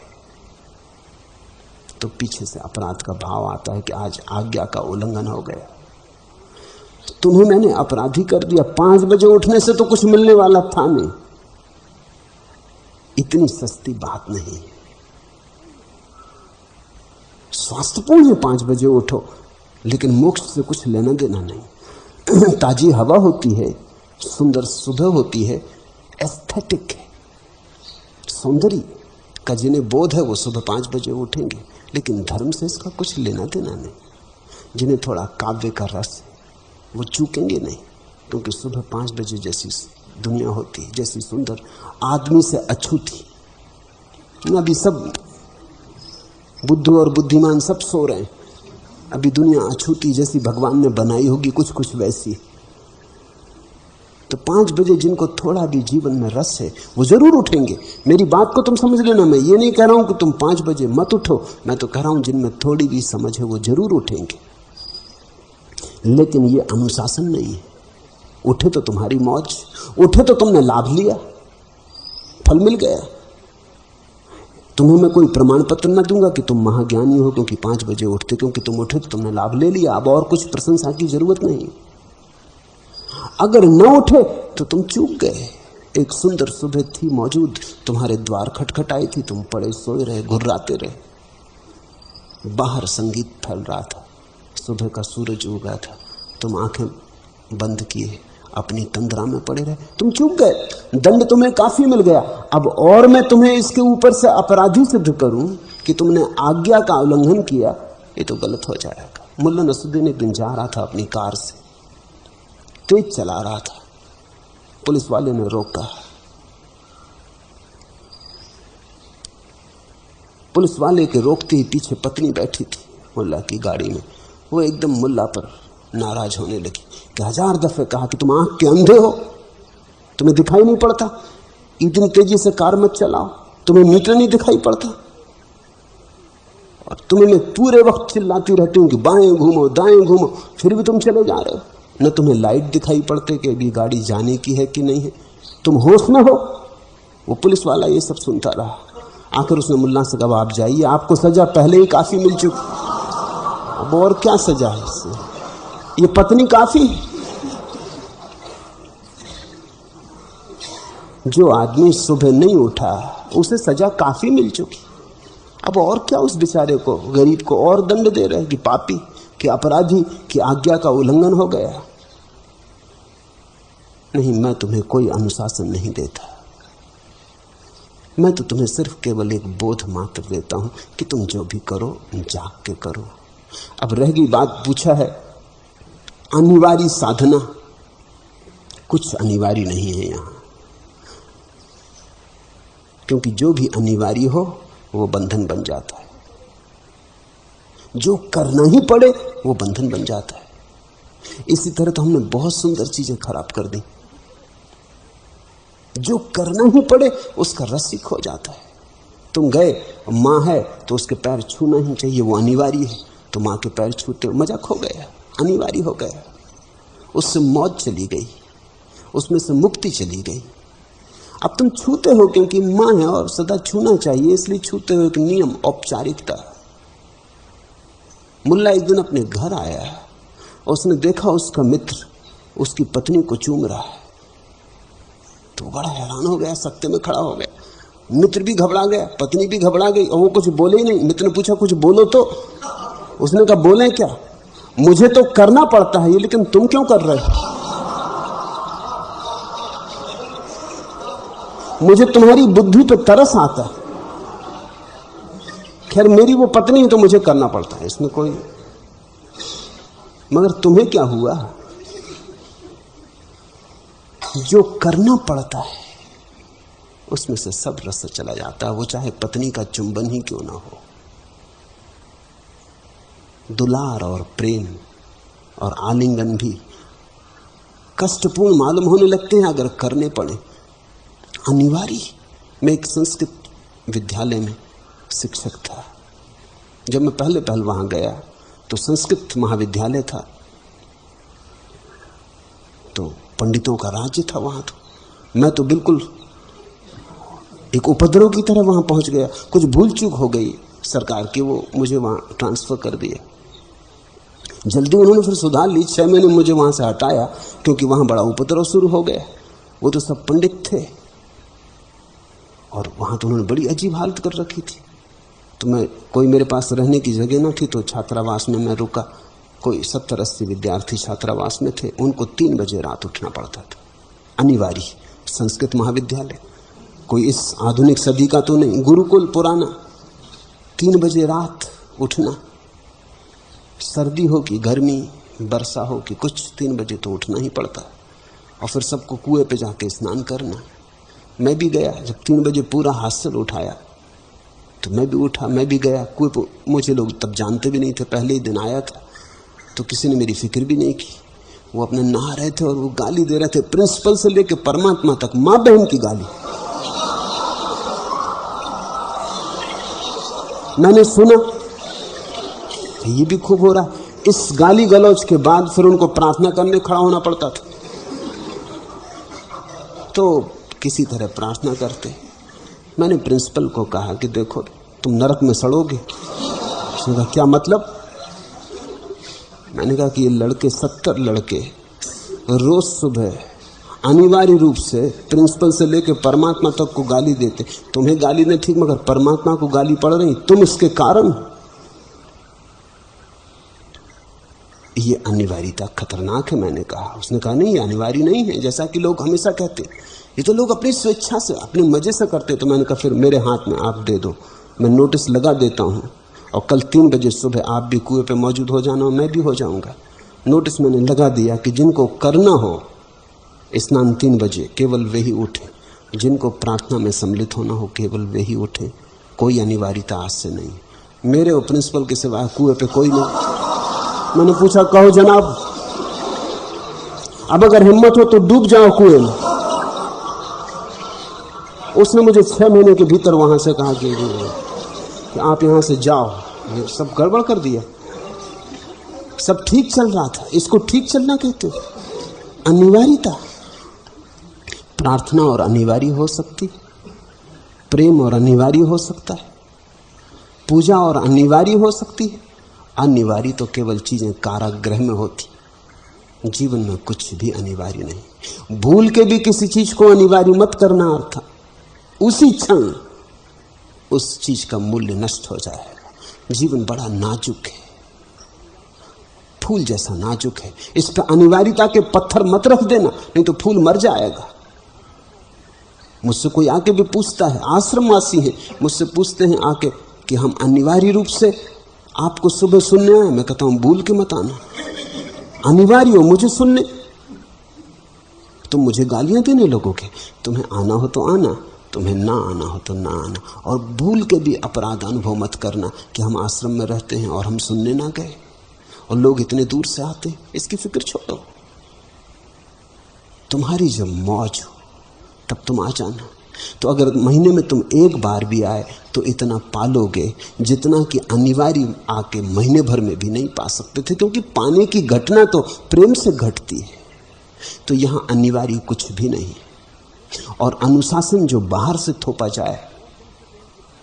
तो पीछे से अपराध का भाव आता है कि आज आज्ञा का उल्लंघन हो गया, तुम्हें मैंने अपराधी कर दिया। 5 बजे उठने से तो कुछ मिलने वाला था नहीं। इतनी सस्ती बात नहीं है। स्वास्थ्यपूर्ण है 5 बजे उठो, लेकिन मोक्ष से कुछ लेना देना नहीं। ताजी हवा होती है, सुंदर सुबह होती है, एस्थेटिक है, सौंदर्य का जिन्हें बोध है वो सुबह 5 बजे उठेंगे, लेकिन धर्म से इसका कुछ लेना देना नहीं। जिन्हें थोड़ा काव्य का रस वो चूकेंगे नहीं, क्योंकि सुबह 5 बजे जैसी दुनिया होती, जैसी सुंदर, आदमी से अछूती। अभी सब बुद्धू और बुद्धिमान सब सो रहे हैं, अभी दुनिया अछूती जैसी भगवान ने बनाई होगी, कुछ कुछ वैसी। तो 5 बजे जिनको थोड़ा भी जीवन में रस है वो जरूर उठेंगे। मेरी बात को तुम समझ लेना, मैं ये नहीं कह रहा हूं कि तुम 5 बजे मत उठो, मैं तो कह रहा हूं जिनमें थोड़ी भी समझ है वो जरूर उठेंगे। लेकिन ये अनुशासन नहीं है। उठे तो तुम्हारी मौज, उठे तो तुमने लाभ लिया, फल मिल गया। तुम्हें मैं कोई प्रमाण पत्र ना दूंगा कि तुम महाज्ञानी हो क्योंकि 5 बजे उठते, क्योंकि तुम उठे तो तुमने लाभ ले लिया, अब और कुछ प्रशंसा की जरूरत नहीं। अगर न उठे तो तुम चूक गए। एक सुंदर सुबह थी मौजूद, तुम्हारे द्वार खटखटाई थी, तुम पड़े सोए रहे, घुर्राते रहे। बाहर संगीत फैल रहा था, सुबह का सूरज उगा था, तुम आंखें बंद किए अपनी तंद्रा में पड़े रहे, तुम चूक गए। दंड तुम्हें काफी मिल गया। अब और मैं तुम्हें इसके ऊपर से अपराधी सिद्ध करूं कि तुमने आज्ञा का उल्लंघन किया, ये तो गलत हो जाएगा। मुल्ला नसरुद्दीन एक दिन जा रहा था अपनी कार से, तेज चला रहा था, पुलिस वाले ने रोका। पुलिस वाले के रोकते ही पीछे पत्नी बैठी थी मुल्ला की गाड़ी में। वो एकदम मुल्ला पर नाराज होने लगी कि 1000 दफे कहा कि तुम आंख के अंधे हो, तुम्हें दिखाई नहीं पड़ता, इतनी तेजी से कार मत चलाओ, तुम्हें मीटर नहीं दिखाई पड़ता। और तुम्हें मैं पूरे वक्त चिल्लाती रहती हूं कि बाएं घूमो दाएं घूमो, फिर भी तुम चले जा रहे हो। न तुम्हें लाइट दिखाई पड़ते कि अभी गाड़ी जाने की है कि नहीं है, तुम होश में हो। वो पुलिस वाला ये सब सुनता रहा। आखिर उसने मुल्ला से कहा, आप जाइए, आपको सजा पहले ही काफी मिल चुकी, अब और क्या सजा है इससे, ये पत्नी काफी। जो आदमी सुबह नहीं उठा उसे सजा काफी मिल चुकी, अब और क्या उस बेचारे को, गरीब को और दंड दे रहे हैं कि पापी, कि अपराधी, कि आज्ञा का उल्लंघन हो गया। नहीं, मैं तुम्हें कोई अनुशासन नहीं देता, मैं तो तुम्हें सिर्फ केवल एक बोध मात्र देता हूं कि तुम जो भी करो जाग के करो। अब रह गई बात, पूछा है अनिवार्य साधना, कुछ अनिवार्य नहीं है यहां, क्योंकि जो भी अनिवार्य हो वो बंधन बन जाता है, जो करना ही पड़े वो बंधन बन जाता है। इसी तरह तो हमने बहुत सुंदर चीजें खराब कर दी। जो करना ही पड़े उसका रसिक हो जाता है। तुम गए, माँ है तो उसके पैर छूना ही चाहिए, वो अनिवार्य है, तो माँ के पैर छूते हो, मजा खो गया, अनिवार्य हो गया, उससे मौज चली गई, उसमें से मुक्ति चली गई। अब तुम छूते हो क्योंकि माँ है और सदा छूना चाहिए, इसलिए छूते हो, एक नियम, औपचारिकता। मुल्ला एक दिन अपने घर आया, उसने देखा उसका मित्र उसकी पत्नी को चूम रहा है, तो बड़ा हैरान हो गया, सत्ते में खड़ा हो गया। मित्र भी घबरा गया, पत्नी भी घबरा गई, और वो कुछ बोले ही नहीं। मित्र ने पूछा, कुछ बोलो तो। उसने कहा, बोले क्या, मुझे तो करना पड़ता है ये, लेकिन तुम क्यों कर रहे हो? मुझे तुम्हारी बुद्धि पे तरस आता है। खैर मेरी वो पत्नी है तो मुझे करना पड़ता है, इसमें कोई, मगर तुम्हें क्या हुआ? जो करना पड़ता है उसमें से सब रस चला जाता है, वो चाहे पत्नी का चुंबन ही क्यों ना हो। दुलार और प्रेम और आलिंगन भी कष्टपूर्ण मालूम होने लगते हैं अगर करने पड़े, अनिवार्य। मैं एक संस्कृत विद्यालय में शिक्षक था। जब मैं पहले वहां गया तो संस्कृत महाविद्यालय था, तो पंडितों का राज्य था वहां। तो मैं तो बिल्कुल एक उपद्रव की तरह वहां पहुंच गया। कुछ भूल चूक हो गई सरकार की, वो मुझे वहां ट्रांसफर कर दिया। जल्दी उन्होंने फिर सुधार ली, 6 महीने मुझे वहां से हटाया, क्योंकि वहां बड़ा उपद्रव शुरू हो गया। वो तो सब पंडित थे और वहां तो उन्होंने बड़ी अजीब हालत कर रखी थी। तो मैं, कोई मेरे पास रहने की जगह ना थी, तो छात्रावास में मैं रुका। कोई 70-80 विद्यार्थी छात्रावास में थे, उनको 3 बजे रात उठना पड़ता था, अनिवार्य, संस्कृत महाविद्यालय। कोई इस आधुनिक सदी का तो नहीं, गुरुकुल पुराना। 3 बजे रात उठना, सर्दी हो कि गर्मी, वर्षा हो कि कुछ, 3 बजे तो उठना ही पड़ता। और फिर सबको कुएं पे जाके स्नान करना। मैं भी गया, जब 3 बजे पूरा हासिल उठाया तो मैं भी उठा, मैं भी गया कुएं पे। मुझे लोग तब जानते भी नहीं थे, पहले ही दिन आया था, तो किसी ने मेरी फिक्र भी नहीं की। वो अपने नहा रहे थे और वो गाली दे रहे थे, प्रिंसिपल से लेके परमात्मा तक, माँ बहन की गाली। मैंने सुना ये भी खूब हो रहा। इस गाली गलौज के बाद फिर उनको प्रार्थना करने खड़ा होना पड़ता था, तो किसी तरह प्रार्थना करते। मैंने प्रिंसिपल को कहा कि देखो तुम नरक में सड़ोगे। उसने कहा क्या मतलब? मैंने कहा कि ये लड़के 70 लड़के रोज सुबह अनिवार्य रूप से प्रिंसिपल से लेकर परमात्मा तक को गाली देते। तुम्हें गाली नहीं ठीक, मगर परमात्मा को गाली पड़ रही, तुम इसके कारण। ये अनिवार्यता खतरनाक है, मैंने कहा। उसने कहा नहीं, ये अनिवार्य नहीं है जैसा कि लोग हमेशा कहते, ये तो लोग अपनी स्वेच्छा से, अपने मजे से करते। तो मैंने कहा फिर मेरे हाथ में आप दे दो, मैं नोटिस लगा देता हूं, और कल 3 बजे सुबह आप भी कुएं पे मौजूद हो जाना, मैं भी हो जाऊंगा। नोटिस मैंने लगा दिया कि जिनको करना हो स्नान 3 बजे केवल वे ही उठे, जिनको प्रार्थना में सम्मिलित होना हो केवल वे ही उठे। कोई अनिवार्यता आज से नहीं। मेरे और प्रिंसिपल के सिवाय कुएं पे कोई नहीं। मैंने पूछा कहो जनाब, अब अगर हिम्मत हो तो डूब जाओ कुएं में। उसने मुझे 6 महीने के भीतर वहां से कहा कि आप यहां से जाओ। ये सब गड़बड़ कर दिया, सब ठीक चल रहा था, इसको ठीक चलना कहते हो? अनिवार्यता। प्रार्थना और अनिवार्य हो सकती, प्रेम और अनिवार्य हो सकता है, पूजा और अनिवार्य हो सकती है। अनिवार्य तो केवल चीजें कारागृह में होती, जीवन में कुछ भी अनिवार्य नहीं। भूल के भी किसी चीज को अनिवार्य मत करना, अर्थ उसी क्षण उस चीज का मूल्य नष्ट हो जाएगा। जीवन बड़ा नाजुक है, फूल जैसा नाजुक है। इस पर अनिवार्यता के पत्थर मत रख देना, नहीं तो फूल मर जाएगा। मुझसे कोई आके भी पूछता है, आश्रमवासी हैं, मुझसे पूछते हैं आके कि हम अनिवार्य रूप से आपको सुबह सुनने आए। मैं कहता हूं भूल के मत आना, अनिवार्य हो मुझे सुनने। तुम मुझे गालियां देने लगोगे, तुम्हें आना हो तो आना, तुम्हें ना आना हो तो ना आना। और भूल के भी अपराध अनुभव मत करना कि हम आश्रम में रहते हैं और हम सुनने ना गए और लोग इतने दूर से आते। इसकी फिक्र छोड़ो, तुम्हारी जब मौज हो तब तुम आ जाना। तो अगर महीने में तुम एक बार भी आए तो इतना पालोगे जितना कि अनिवार्य आके महीने भर में भी नहीं पा सकते थे, क्योंकि पाने की घटना तो प्रेम से घटती है। तो यहां अनिवार्य कुछ भी नहीं, और अनुशासन जो बाहर से थोपा जाए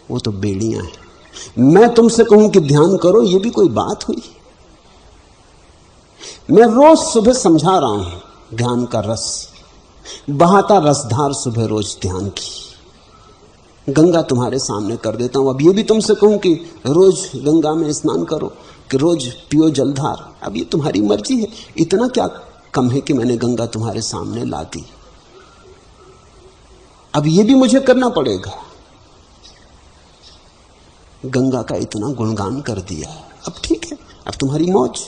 वो तो बेड़ियां हैं। मैं तुमसे कहूं कि ध्यान करो, ये भी कोई बात हुई? मैं रोज सुबह समझा रहा हूं ध्यान का रस, बहाता रसधार सुबह रोज ध्यान की। गंगा तुम्हारे सामने कर देता हूं। अब ये भी तुमसे कहूं कि रोज गंगा में स्नान करो, कि रोज पियो जलधार, अब ये तुम्हारी मर्जी है। इतना क्या कम है कि मैंने गंगा तुम्हारे सामने ला दी? अब ये भी मुझे करना पड़ेगा। गंगा का इतना गुणगान कर दिया, अब ठीक है, अब तुम्हारी मौज।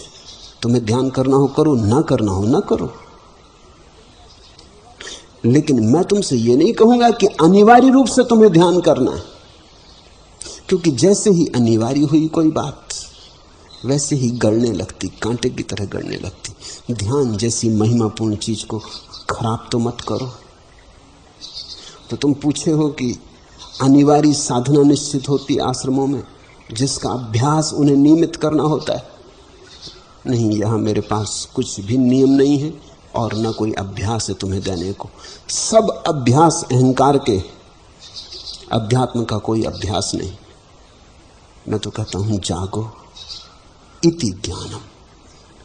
तुम्हें ध्यान करना हो करो, ना करना हो ना करो। लेकिन मैं तुमसे ये नहीं कहूंगा कि अनिवार्य रूप से तुम्हें ध्यान करना है, क्योंकि जैसे ही अनिवार्य हुई कोई बात वैसे ही गड़ने लगती, कांटे की तरह गड़ने लगती। ध्यान जैसी महिमापूर्ण चीज को खराब तो मत करो। तो तुम पूछे हो कि अनिवार्य साधना निश्चित होती आश्रमों में जिसका अभ्यास उन्हें नियमित करना होता है। नहीं, यहां मेरे पास कुछ भी नियम नहीं है और न कोई अभ्यास है तुम्हें देने को। सब अभ्यास अहंकार के, अध्यात्म का कोई अभ्यास नहीं। मैं तो कहता हूं जागो, इति ज्ञानम,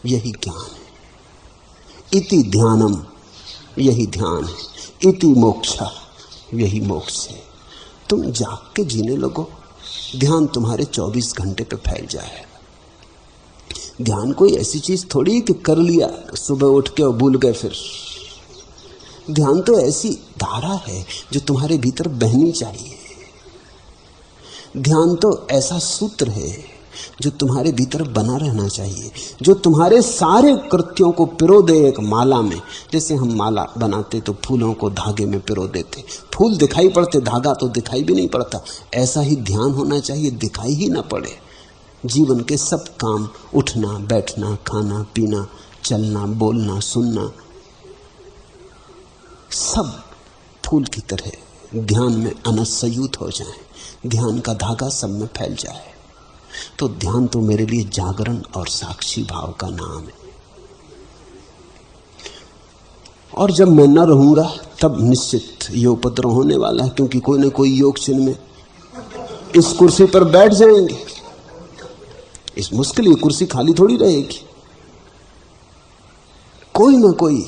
यही ज्ञान है। इति ध्यानम, यही ध्यान है। इति मोक्षा, यही मोक्ष है। तुम जाग के जीने लगो, ध्यान तुम्हारे 24 घंटे पे फैल जाएगा। ध्यान कोई ऐसी चीज थोड़ी कि कर लिया सुबह उठ के और भूल गए फिर। ध्यान तो ऐसी धारा है जो तुम्हारे भीतर बहनी चाहिए। ध्यान तो ऐसा सूत्र है जो तुम्हारे भीतर बना रहना चाहिए, जो तुम्हारे सारे कृत्यों को पिरो दे एक माला में। जैसे हम माला बनाते तो फूलों को धागे में पिरो देते, फूल दिखाई पड़ते, धागा तो दिखाई भी नहीं पड़ता। ऐसा ही ध्यान होना चाहिए, दिखाई ही ना पड़े। जीवन के सब काम, उठना बैठना, खाना पीना, चलना बोलना सुनना, सब फूल की तरह ध्यान में अनसयूत हो जाए, ध्यान का धागा सब में फैल जाए। तो ध्यान तो मेरे लिए जागरण और साक्षी भाव का नाम है। और जब मैं न रहूंगा तब निश्चित ये उपद्रव होने वाला है, क्योंकि कोई ना कोई योग चिन्ह में इस कुर्सी पर बैठ जाएंगे। इस मुश्किल ये कुर्सी खाली थोड़ी रहेगी, कोई ना कोई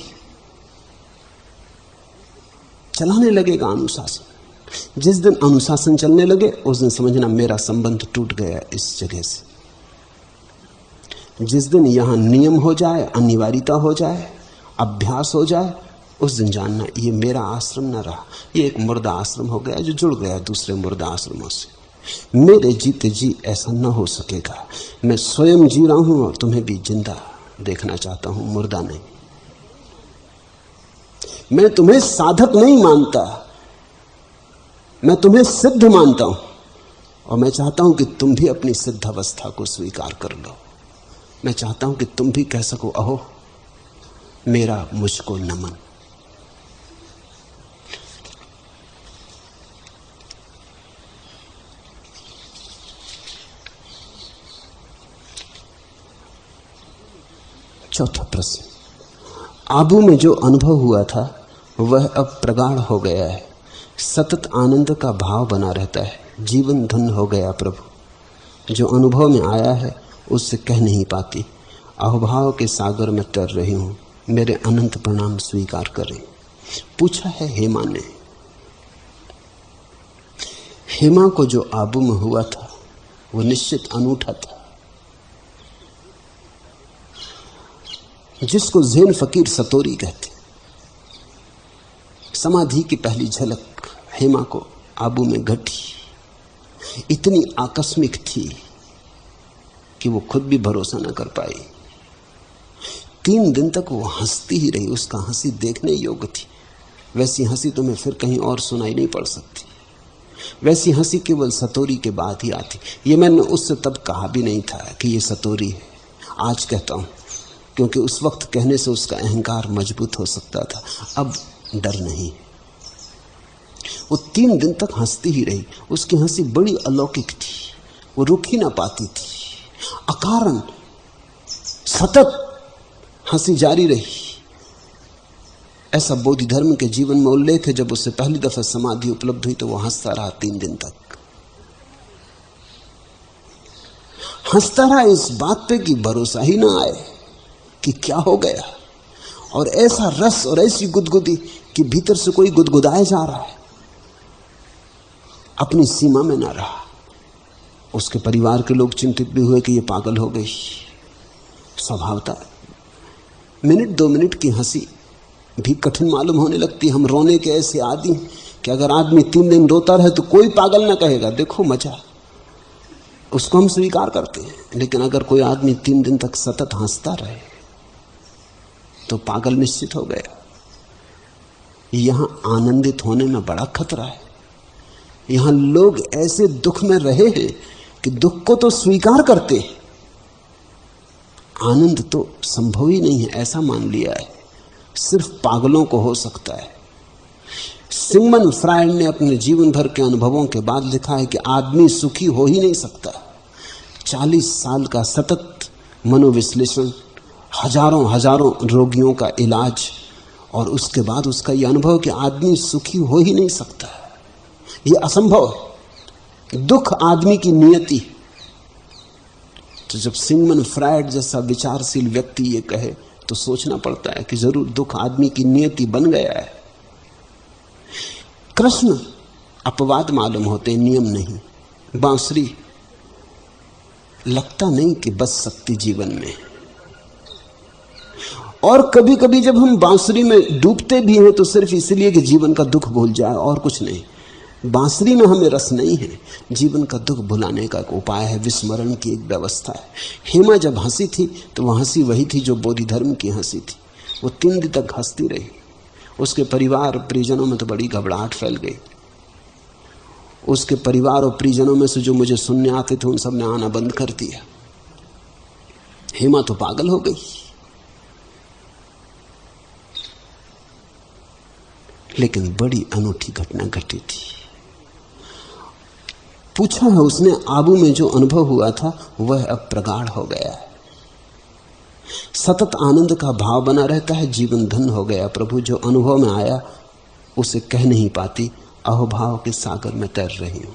चलाने लगेगा अनुशासन। जिस दिन अनुशासन चलने लगे उस दिन समझना मेरा संबंध टूट गया इस जगह से। जिस दिन यहां नियम हो जाए, अनिवार्यता हो जाए, अभ्यास हो जाए, उस दिन जानना ये मेरा आश्रम न रहा, ये एक मुर्दा आश्रम हो गया जो जुड़ गया दूसरे मुर्दा आश्रमों से। मेरे जीते जी ऐसा न हो सकेगा। मैं स्वयं जी रहा हूं और तुम्हें भी जिंदा देखना चाहता हूं, मुर्दा नहीं। मैं तुम्हें साधक नहीं मानता, मैं तुम्हें सिद्ध मानता हूं, और मैं चाहता हूं कि तुम भी अपनी सिद्ध अवस्था को स्वीकार कर लो। मैं चाहता हूं कि तुम भी कह सको, अहो मेरा मुझको नमन। चौथा प्रश्न, आबू में जो अनुभव हुआ था वह अब प्रगाढ़ हो गया है, सतत आनंद का भाव बना रहता है, जीवन धन्य हो गया प्रभु। जो अनुभव में आया है उससे कह नहीं पाती, अहोभाव के सागर में तर रही हूं, मेरे अनंत प्रणाम स्वीकार करें। पूछा है हेमा ने। हेमा को जो आबू में हुआ था वो निश्चित अनूठा था, जिसको ज़ेन फकीर सतोरी कहते। समाधि की पहली झलक हेमा को आबू में घटी, इतनी आकस्मिक थी कि वो खुद भी भरोसा न कर पाई। 3 दिन तक वो हंसती ही रही, उसका हंसी देखने योग्य थी। वैसी हंसी तुम्हें फिर कहीं और सुनाई नहीं पड़ सकती। वैसी हंसी केवल सतोरी के बाद ही आती। ये मैंने उससे तब कहा भी नहीं था कि ये सतोरी है, आज कहता हूं, क्योंकि उस वक्त कहने से उसका अहंकार मजबूत हो सकता था। अब डर नहीं। वो 3 दिन तक हंसती ही रही, उसकी हंसी बड़ी अलौकिक थी, वो रुक ही ना पाती थी, अकारण सतत हंसी जारी रही। ऐसा बोधि धर्म के जीवन में उल्लेख है, जब उससे पहली दफा समाधि उपलब्ध हुई तो वो हंसता रहा 3 दिन तक। हंसता रहा इस बात पे कि भरोसा ही ना आए कि क्या हो गया, और ऐसा रस और ऐसी गुदगुदी कि भीतर से कोई गुदगुदाए जा रहा है, अपनी सीमा में ना रहा। उसके परिवार के लोग चिंतित भी हुए कि ये पागल हो गई। स्वभावता मिनट 2 मिनट की हंसी भी कठिन मालूम होने लगती। हम रोने के ऐसे आदि कि अगर आदमी 3 दिन रोता रहे तो कोई पागल ना कहेगा, देखो मजा, उसको हम स्वीकार करते हैं। लेकिन अगर कोई आदमी 3 दिन तक सतत हंसता रहे तो पागल निश्चित हो गया। यहां आनंदित होने में बड़ा खतरा है। यहां लोग ऐसे दुख में रहे हैं कि दुख को तो स्वीकार करते हैं, आनंद तो संभव ही नहीं है, ऐसा मान लिया है, सिर्फ पागलों को हो सकता है। सिगमंड फ्रायड ने अपने जीवन भर के अनुभवों के बाद लिखा है कि आदमी सुखी हो ही नहीं सकता। 40 साल का सतत मनोविश्लेषण, हजारों रोगियों का इलाज, और उसके बाद उसका यह अनुभव कि आदमी सुखी हो ही नहीं सकता, यह असंभव है। दुख आदमी की नियति। तो जब सिगमंड फ्रायड जैसा विचारशील व्यक्ति ये कहे तो सोचना पड़ता है कि जरूर दुख आदमी की नियति बन गया है। कृष्ण अपवाद मालूम होते, नियम नहीं। बांसुरी लगता नहीं कि बच सकती जीवन में, और कभी कभी जब हम बांसुरी में डूबते भी हैं तो सिर्फ इसलिए कि जीवन का दुख भूल जाए, और कुछ नहीं। बांसुरी में हमें रस नहीं है, जीवन का दुख भुलाने का एक उपाय है, विस्मरण की एक व्यवस्था है। हेमा जब हंसी थी तो वह हंसी वही थी जो बोधिधर्म की हंसी थी। वो 3 दिन तक हंसती रही। उसके परिवार परिजनों में तो बड़ी घबराहट फैल गई। उसके परिवार और परिजनों में से जो मुझे सुनने आते थे उन सब ने आना बंद कर दिया। हेमा तो पागल हो गई। लेकिन बड़ी अनूठी घटना घटी थी। पूछा है उसने, आबू में जो अनुभव हुआ था वह अब प्रगाढ़ हो गया है। सतत आनंद का भाव बना रहता है, जीवन धन हो गया। प्रभु जो अनुभव में आया उसे कह नहीं पाती, अहोभाव के सागर में तैर रही हूं।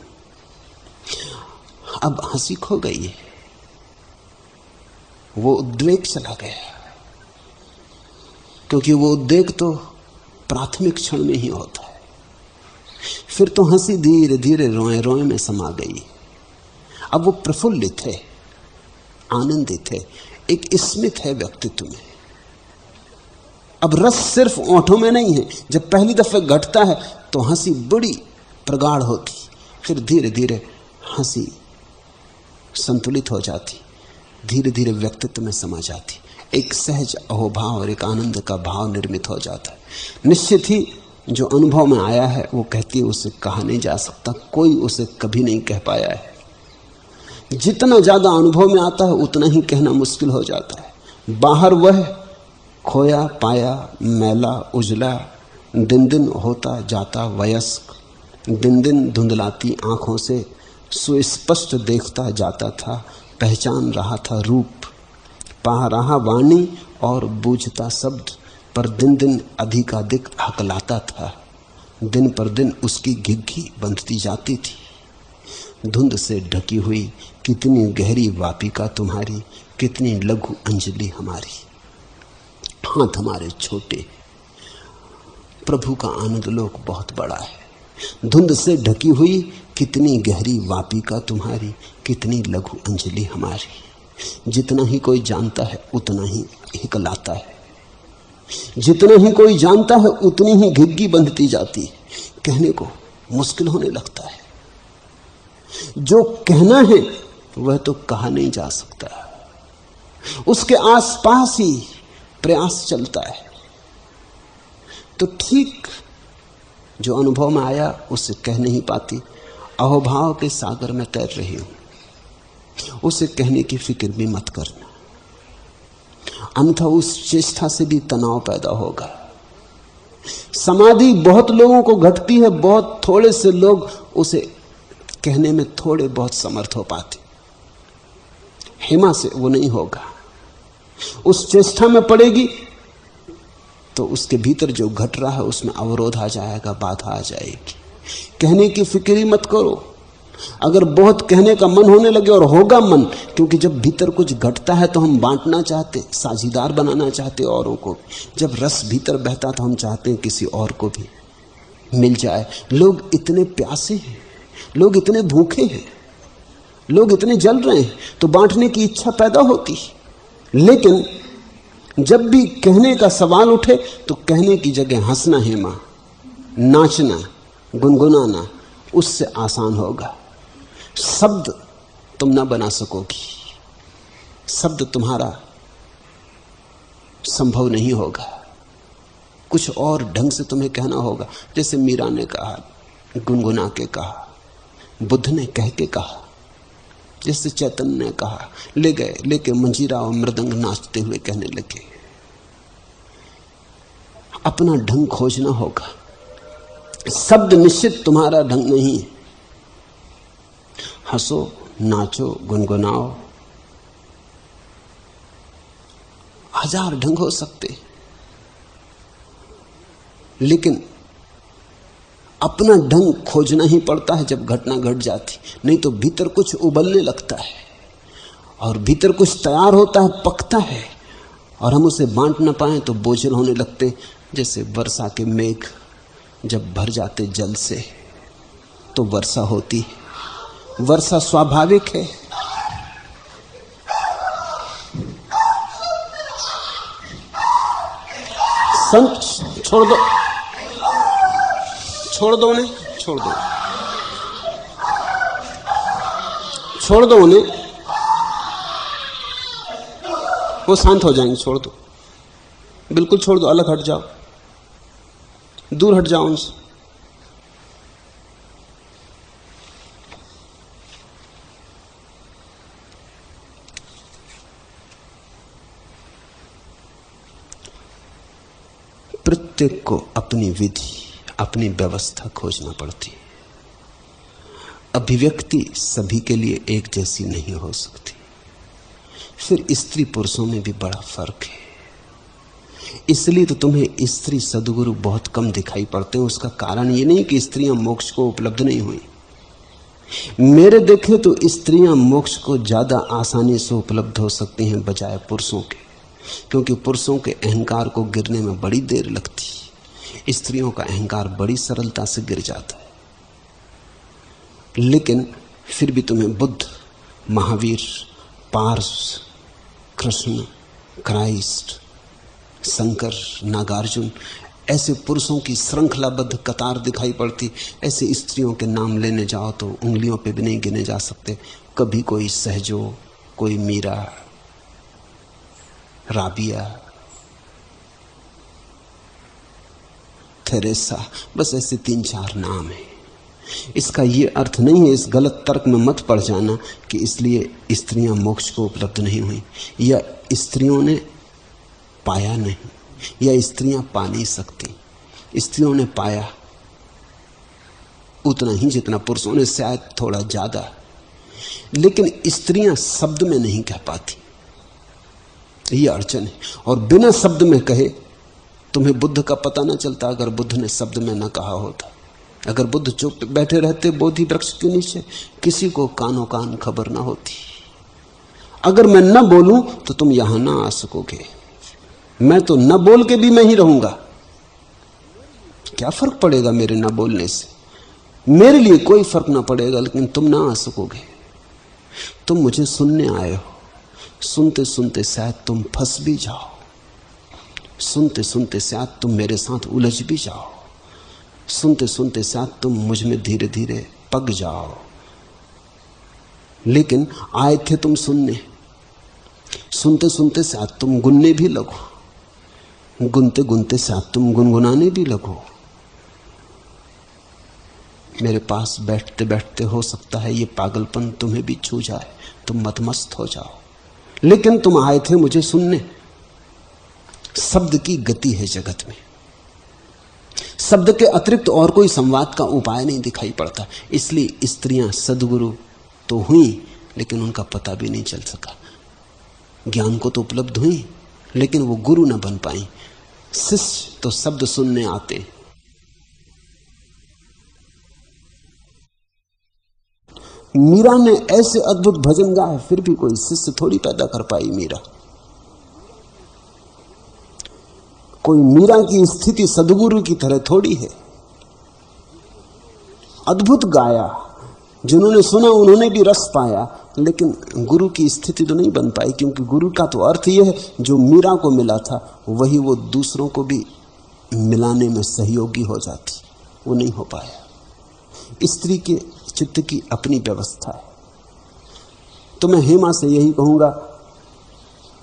अब हंसी खो गई है, वो उद्वेग चला गया, क्योंकि वो उद्वेग तो प्राथमिक क्षण में ही होता है। फिर तो हंसी धीरे धीरे रोए रोए में समा गई। अब वो प्रफुल्लित है, आनंदित है, एक स्मित है व्यक्तित्व में। अब रस सिर्फ ओंठों में नहीं है। जब पहली दफे घटता है तो हंसी बड़ी प्रगाढ़ होती, फिर धीरे धीरे हंसी संतुलित हो जाती, धीरे धीरे व्यक्तित्व में समा जाती। एक सहज अहोभाव और एक आनंद का भाव निर्मित हो जाता है। निश्चित ही जो अनुभव में आया है वो कहती है उसे कहा नहीं जा सकता, कोई उसे कभी नहीं कह पाया है। जितना ज्यादा अनुभव में आता है उतना ही कहना मुश्किल हो जाता है। बाहर वह खोया पाया मैला उजला, दिन दिन होता जाता वयस्क, दिन दिन धुंधलाती आंखों से सुस्पष्ट देखता जाता था, पहचान रहा था रूप, पा रहा वाणी और बूझता शब्द, पर दिन दिन अधिकाधिक हकलाता था। दिन पर दिन उसकी घिघी बंधती जाती थी। धुंध से ढकी हुई कितनी गहरी वापिका तुम्हारी, कितनी लघु अंजलि हमारी। हाथ हमारे छोटे, प्रभु का आनंद लोक बहुत बड़ा है। धुंध से ढकी हुई कितनी गहरी वापिका तुम्हारी, कितनी लघु अंजलि हमारी। जितना ही कोई जानता है उतना ही हिकलाता है, जितना ही कोई जानता है उतनी ही घिघी बंधती जाती है। कहने को मुश्किल होने लगता है। जो कहना है वह तो कहा नहीं जा सकता, उसके आसपास ही प्रयास चलता है। तो ठीक जो अनुभव में आया उसे कह नहीं पाती, अहोभाव के सागर में तैर रही हूं। उसे कहने की फिक्र भी मत करना, अन्यथा उस चेष्टा से भी तनाव पैदा होगा। समाधि बहुत लोगों को घटती है, बहुत थोड़े से लोग उसे कहने में थोड़े बहुत समर्थ हो पाते। हेमा से वो नहीं होगा। उस चेष्टा में पड़ेगी तो उसके भीतर जो घट रहा है उसमें अवरोध आ जाएगा, बाधा आ जाएगी। कहने की फिक्र ही मत करो। अगर बहुत कहने का मन होने लगे, और होगा मन, क्योंकि जब भीतर कुछ घटता है तो हम बांटना चाहते, साझीदार बनाना चाहते औरों को। जब रस भीतर बहता तो हम चाहते हैं किसी और को भी मिल जाए। लोग इतने प्यासे हैं, लोग इतने भूखे हैं, लोग इतने जल रहे हैं, तो बांटने की इच्छा पैदा होती। लेकिन जब भी कहने का सवाल उठे तो कहने की जगह हंसना, हेमा, नाचना, गुनगुनाना उससे आसान होगा। शब्द तुम ना बना सकोगी, शब्द तुम्हारा संभव नहीं होगा। कुछ और ढंग से तुम्हें कहना होगा। जैसे मीरा ने कहा, गुनगुना के कहा, बुद्ध ने कह के कहा, जैसे चैतन्य ने कहा, ले गए, लेके मंजीरा और मृदंग नाचते हुए कहने लगे। अपना ढंग खोजना होगा। शब्द निश्चित तुम्हारा ढंग नहीं है। हंसो, नाचो, गुनगुनाओ, हजार ढंग हो सकते, लेकिन अपना ढंग खोजना ही पड़ता है जब घटना घट जाती। नहीं तो भीतर कुछ उबलने लगता है और भीतर कुछ तैयार होता है, पकता है, और हम उसे बांट ना पाए तो बोझिल होने लगते। जैसे वर्षा के मेघ जब भर जाते जल से तो वर्षा होती। वर्षा स्वाभाविक है, संत छोड़ दो, छोड़ दो उन्हें, छोड़ दो, छोड़ दो उन्हें, वो शांत हो जाएंगे। छोड़ दो, बिल्कुल छोड़ दो, अलग हट जाओ, दूर हट जाओ उनसे। प्रत्येक को अपनी विधि, अपनी व्यवस्था खोजना पड़ती है। अभिव्यक्ति सभी के लिए एक जैसी नहीं हो सकती। फिर स्त्री पुरुषों में भी बड़ा फर्क है। इसलिए तो तुम्हें स्त्री सद्गुरु बहुत कम दिखाई पड़ते हैं। उसका कारण ये नहीं कि स्त्रियां मोक्ष को उपलब्ध नहीं हुई। मेरे देखे तो स्त्रियां मोक्ष को ज्यादा आसानी से उपलब्ध हो सकती हैं बजाय पुरुषों के, क्योंकि पुरुषों के अहंकार को गिरने में बड़ी देर लगती, स्त्रियों का अहंकार बड़ी सरलता से गिर जाता है। लेकिन फिर भी तुम्हें बुद्ध, महावीर, पार्स, कृष्ण, क्राइस्ट, शंकर, नागार्जुन ऐसे पुरुषों की श्रृंखलाबद्ध कतार दिखाई पड़ती। ऐसे स्त्रियों के नाम लेने जाओ तो उंगलियों पे भी नहीं गिने जा सकते। कभी कोई सहजो, कोई मीरा, राबिया, थेरेसा, बस ऐसे 3-4 नाम हैं। इसका ये अर्थ नहीं है, इस गलत तर्क में मत पड़ जाना कि इसलिए स्त्रियां मोक्ष को उपलब्ध नहीं हुई, या स्त्रियों ने पाया नहीं, या स्त्रियां पा नहीं सकती। स्त्रियों ने पाया उतना ही जितना पुरुषों ने, शायद थोड़ा ज्यादा, लेकिन स्त्रियां शब्द में नहीं कह पाती, ये अड़चन है। और बिना शब्द में कहे तुम्हें बुद्ध का पता ना चलता अगर बुद्ध ने शब्द में ना कहा होता। अगर बुद्ध चुप बैठे रहते बोधि वृक्ष के नीचे, किसी को कानों कान खबर ना होती। अगर मैं न बोलूं तो तुम यहां ना आ सकोगे। मैं तो न बोल के भी मैं ही रहूंगा, क्या फर्क पड़ेगा मेरे न बोलने से? मेरे लिए कोई फर्क ना पड़ेगा, लेकिन तुम ना आ सकोगे। तुम मुझे सुनने आए हो, सुनते सुनते शायद तुम फंस भी जाओ, सुनते सुनते शायद तुम मेरे साथ उलझ भी जाओ, सुनते सुनते शायद तुम मुझ में धीरे धीरे पक जाओ। लेकिन आए थे तुम सुनने, सुनते सुनते शायद तुम गुनने भी लगो, गुनते गुनते शायद तुम गुनगुनाने भी लगो। मेरे पास बैठते बैठते हो सकता है ये पागलपन तुम्हें भी छू जाए, तुम मतमस्त हो जाओ। लेकिन तुम आए थे मुझे सुनने। शब्द की गति है जगत में, शब्द के अतिरिक्त और कोई संवाद का उपाय नहीं दिखाई पड़ता। इसलिए स्त्रियां सद्गुरु तो हुई, लेकिन उनका पता भी नहीं चल सका। ज्ञान को तो उपलब्ध हुई, लेकिन वो गुरु न बन पाई। शिष्य तो शब्द सुनने आते। मीरा ने ऐसे अद्भुत भजन गाए, फिर भी कोई शिष्य थोड़ी पैदा कर पाई मीरा। कोई मीरा की स्थिति सद्गुरु की तरह थोड़ी है। अद्भुत गाया, जिन्होंने सुना उन्होंने भी रस पाया, लेकिन गुरु की स्थिति तो नहीं बन पाई, क्योंकि गुरु का तो अर्थ यह है जो मीरा को मिला था वही वो दूसरों को भी मिलाने में सहयोगी हो जाती। वो नहीं हो पाया। स्त्री के चित्त की अपनी व्यवस्था है। तो मैं हेमा से यही कहूंगा,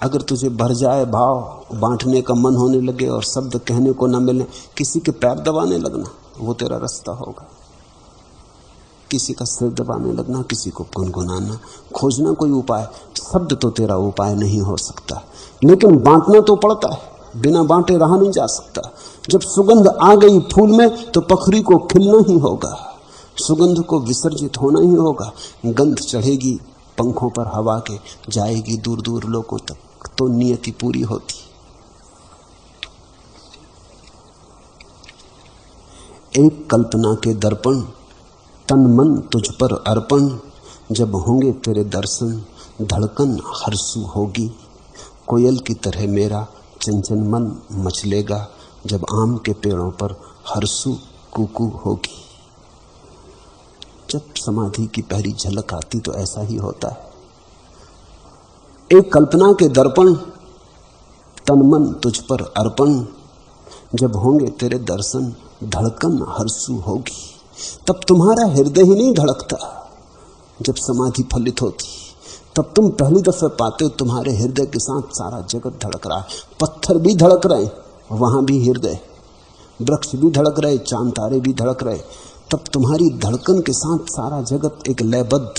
अगर तुझे भर जाए भाव, बांटने का मन होने लगे और शब्द कहने को ना मिले, किसी के पैर दबाने लगना, वो तेरा रास्ता होगा। किसी का सिर दबाने लगना, किसी को गुनगुनाना, खोजना कोई उपाय। शब्द तो तेरा उपाय नहीं हो सकता, लेकिन बांटना तो पड़ता है। बिना बांटे रहा नहीं जा सकता। जब सुगंध आ गई फूल में तो पखरी को खिलना ही होगा, सुगंध को विसर्जित होना ही होगा। गंध चढ़ेगी पंखों पर हवा के, जाएगी दूर दूर लोगों तक, तो नियति पूरी होती। एक कल्पना के दर्पण, तन मन तुझ पर अर्पण, जब होंगे तेरे दर्शन धड़कन हर्षु होगी। कोयल की तरह मेरा चंचल मन मचलेगा, जब आम के पेड़ों पर हर्षु कुकू होगी। जब समाधि की पहली झलक आती तो ऐसा ही होता है। एक कल्पना के दर्पण, तन मन तुझ पर अर्पण, जब होंगे तेरे दर्शन धड़कन हर्षु होगी। तब तुम्हारा हृदय ही नहीं धड़कता। जब समाधि फलित होती तब तुम पहली दफे पाते हो तुम्हारे हृदय के साथ सारा जगत धड़क रहा है। पत्थर भी धड़क रहे, वहां भी हृदय, वृक्ष भी धड़क रहे, चांद तारे भी धड़क रहे। तब तुम्हारी धड़कन के साथ सारा जगत एक लयबद्ध,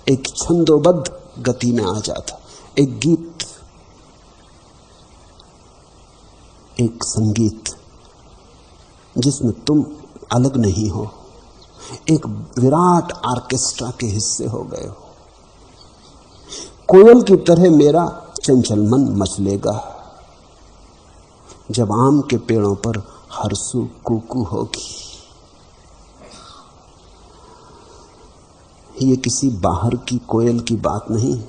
एक छंदोबद्ध गति में आ जाता। एक गीत, एक संगीत जिसमें तुम अलग नहीं हो, एक विराट ऑर्केस्ट्रा के हिस्से हो गए हो। कोयल की तरह मेरा चंचल मन मचलेगा जब आम के पेड़ों पर हर्षु कूकू होगी। ये किसी बाहर की कोयल की बात नहीं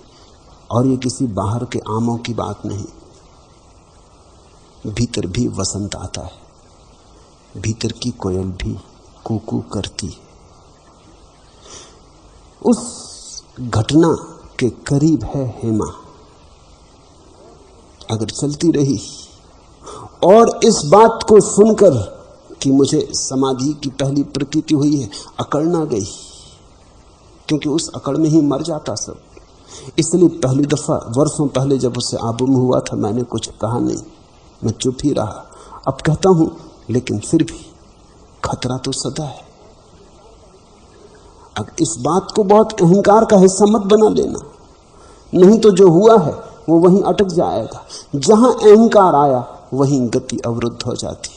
और ये किसी बाहर के आमों की बात नहीं। भीतर भी वसंत आता है, भीतर की कोयल भी कूकू करती है। उस घटना के करीब है हेमा। अगर चलती रही और इस बात को सुनकर कि मुझे समाधि की पहली प्रतीति हुई है, अकड़ ना गई, क्योंकि उस अकड़ में ही मर जाता सब। इसलिए पहली दफा वर्षों पहले जब उससे आबूम हुआ था, मैंने कुछ कहा नहीं, मैं चुप ही रहा। अब कहता हूं, लेकिन फिर भी खतरा तो सदा है। अब इस बात को बहुत अहंकार का हिस्सा मत बना लेना, नहीं तो जो हुआ है वो वहीं अटक जाएगा। जहां अहंकार आया वहीं गति अवरुद्ध हो जाती।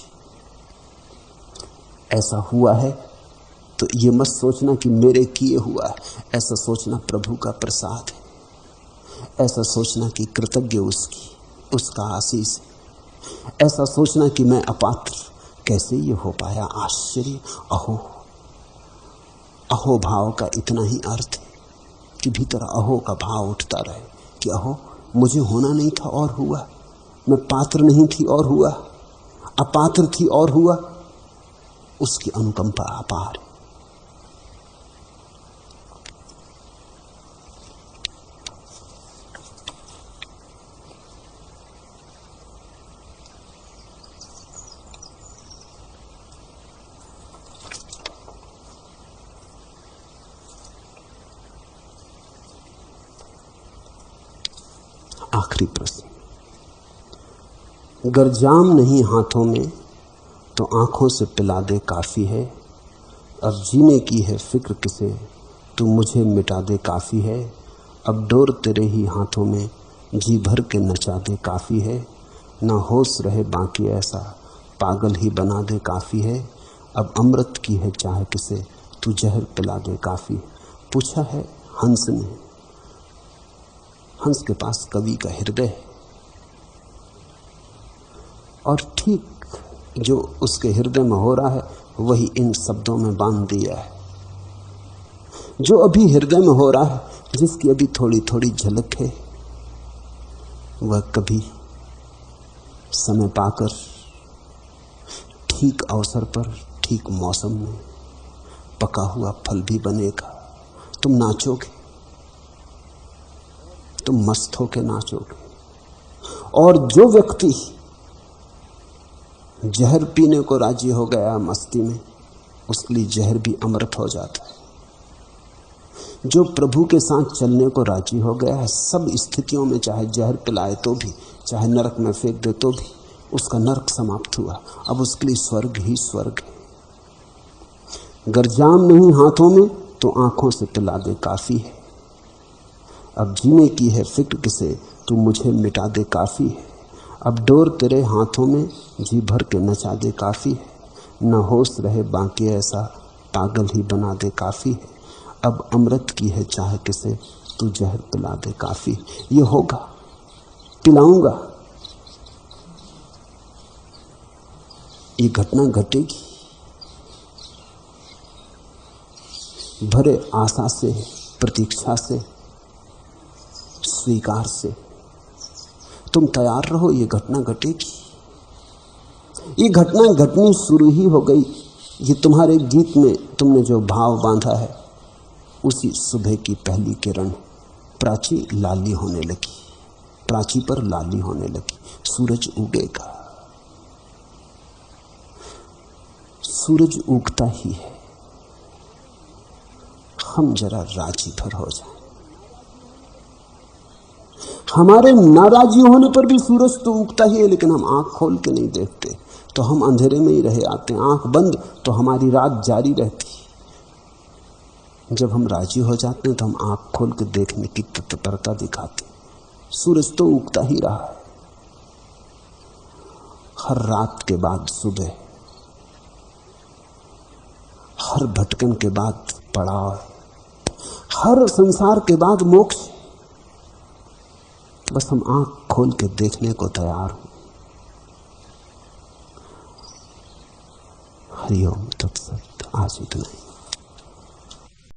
ऐसा हुआ है तो ये मत सोचना कि मेरे किए हुआ है, ऐसा सोचना प्रभु का प्रसाद है। ऐसा सोचना कि कृतज्ञ उसका आशीष है। ऐसा सोचना कि मैं अपात्र, कैसे ये हो पाया, आश्चर्य। अहो भाव का इतना ही अर्थ है कि भीतर अहो का भाव उठता रहे कि अहो मुझे होना नहीं था और हुआ, मैं पात्र नहीं थी और हुआ, अपात्र थी और हुआ। उसकी अनुकंपा अपार है। आखिरी प्रश्न, अगर जाम नहीं हाथों में तो आंखों से पिला दे काफी है। अब जीने की है फिक्र किसे, तू मुझे मिटा दे काफी है। अब डोर तेरे ही हाथों में, जी भर के नचा दे काफी है। ना होश रहे बाकी ऐसा, पागल ही बना दे काफी है। अब अमृत की है चाह किसे, तू जहर पिला दे काफी है। पूछा है हंस ने। हंस के पास कवि का हृदय है और ठीक जो उसके हृदय में हो रहा है वही इन शब्दों में बांध दिया है। जो अभी हृदय में हो रहा है, जिसकी अभी थोड़ी थोड़ी झलक है, वह कभी समय पाकर ठीक अवसर पर, ठीक मौसम में पका हुआ फल भी बनेगा। तुम नाचोगे, तुम मस्त होके नाचोगे। और जो व्यक्ति जहर पीने को राजी हो गया मस्ती में, उसके लिए जहर भी अमृत हो जाता है। जो प्रभु के साथ चलने को राजी हो गया है, सब स्थितियों में चाहे जहर पिलाए तो भी, चाहे नरक में फेंक दे तो भी, उसका नरक समाप्त हुआ। अब उसके लिए स्वर्ग ही स्वर्ग है। अगर जाम नहीं हाथों में तो आंखों से पिला दे काफी है। अब जीने की है फिक्र किसे, तू मुझे मिटा दे काफी है। अब डोर तेरे हाथों में, जी भर के नचा दे काफी है। न होश रहे बाकी ऐसा, पागल ही बना दे काफी है। अब अमृत की है चाह किसे, तू जहर पिला दे काफी। ये होगा, पिलाऊंगा, ये घटना घटेगी। भरे आशा से, प्रतीक्षा से, स्वीकार से तुम तैयार रहो, ये घटना घटेगी। ये घटना घटनी शुरू ही हो गई। ये तुम्हारे गीत में तुमने जो भाव बांधा है, उसी सुबह की पहली किरण प्राची लाली होने लगी, प्राची पर लाली होने लगी। सूरज उगेगा। सूरज उगता ही है। हम जरा राजी पर हो जाए। हमारे नाराजी होने पर भी सूरज तो उगता ही है, लेकिन हम आंख खोल के नहीं देखते, तो हम अंधेरे में ही रहे आते हैं। आंख बंद तो हमारी रात जारी रहती। जब हम राजी हो जाते हैं तो हम आंख खोल के देखने की तत्परता दिखाते। सूरज तो उगता ही रहा है। हर रात के बाद सुबह, हर भटकन के बाद पड़ाव, हर संसार के बाद मोक्ष। बस हम आंख खोल के देखने को तैयार हो। हरिओम तत्सत। आज इतना ही।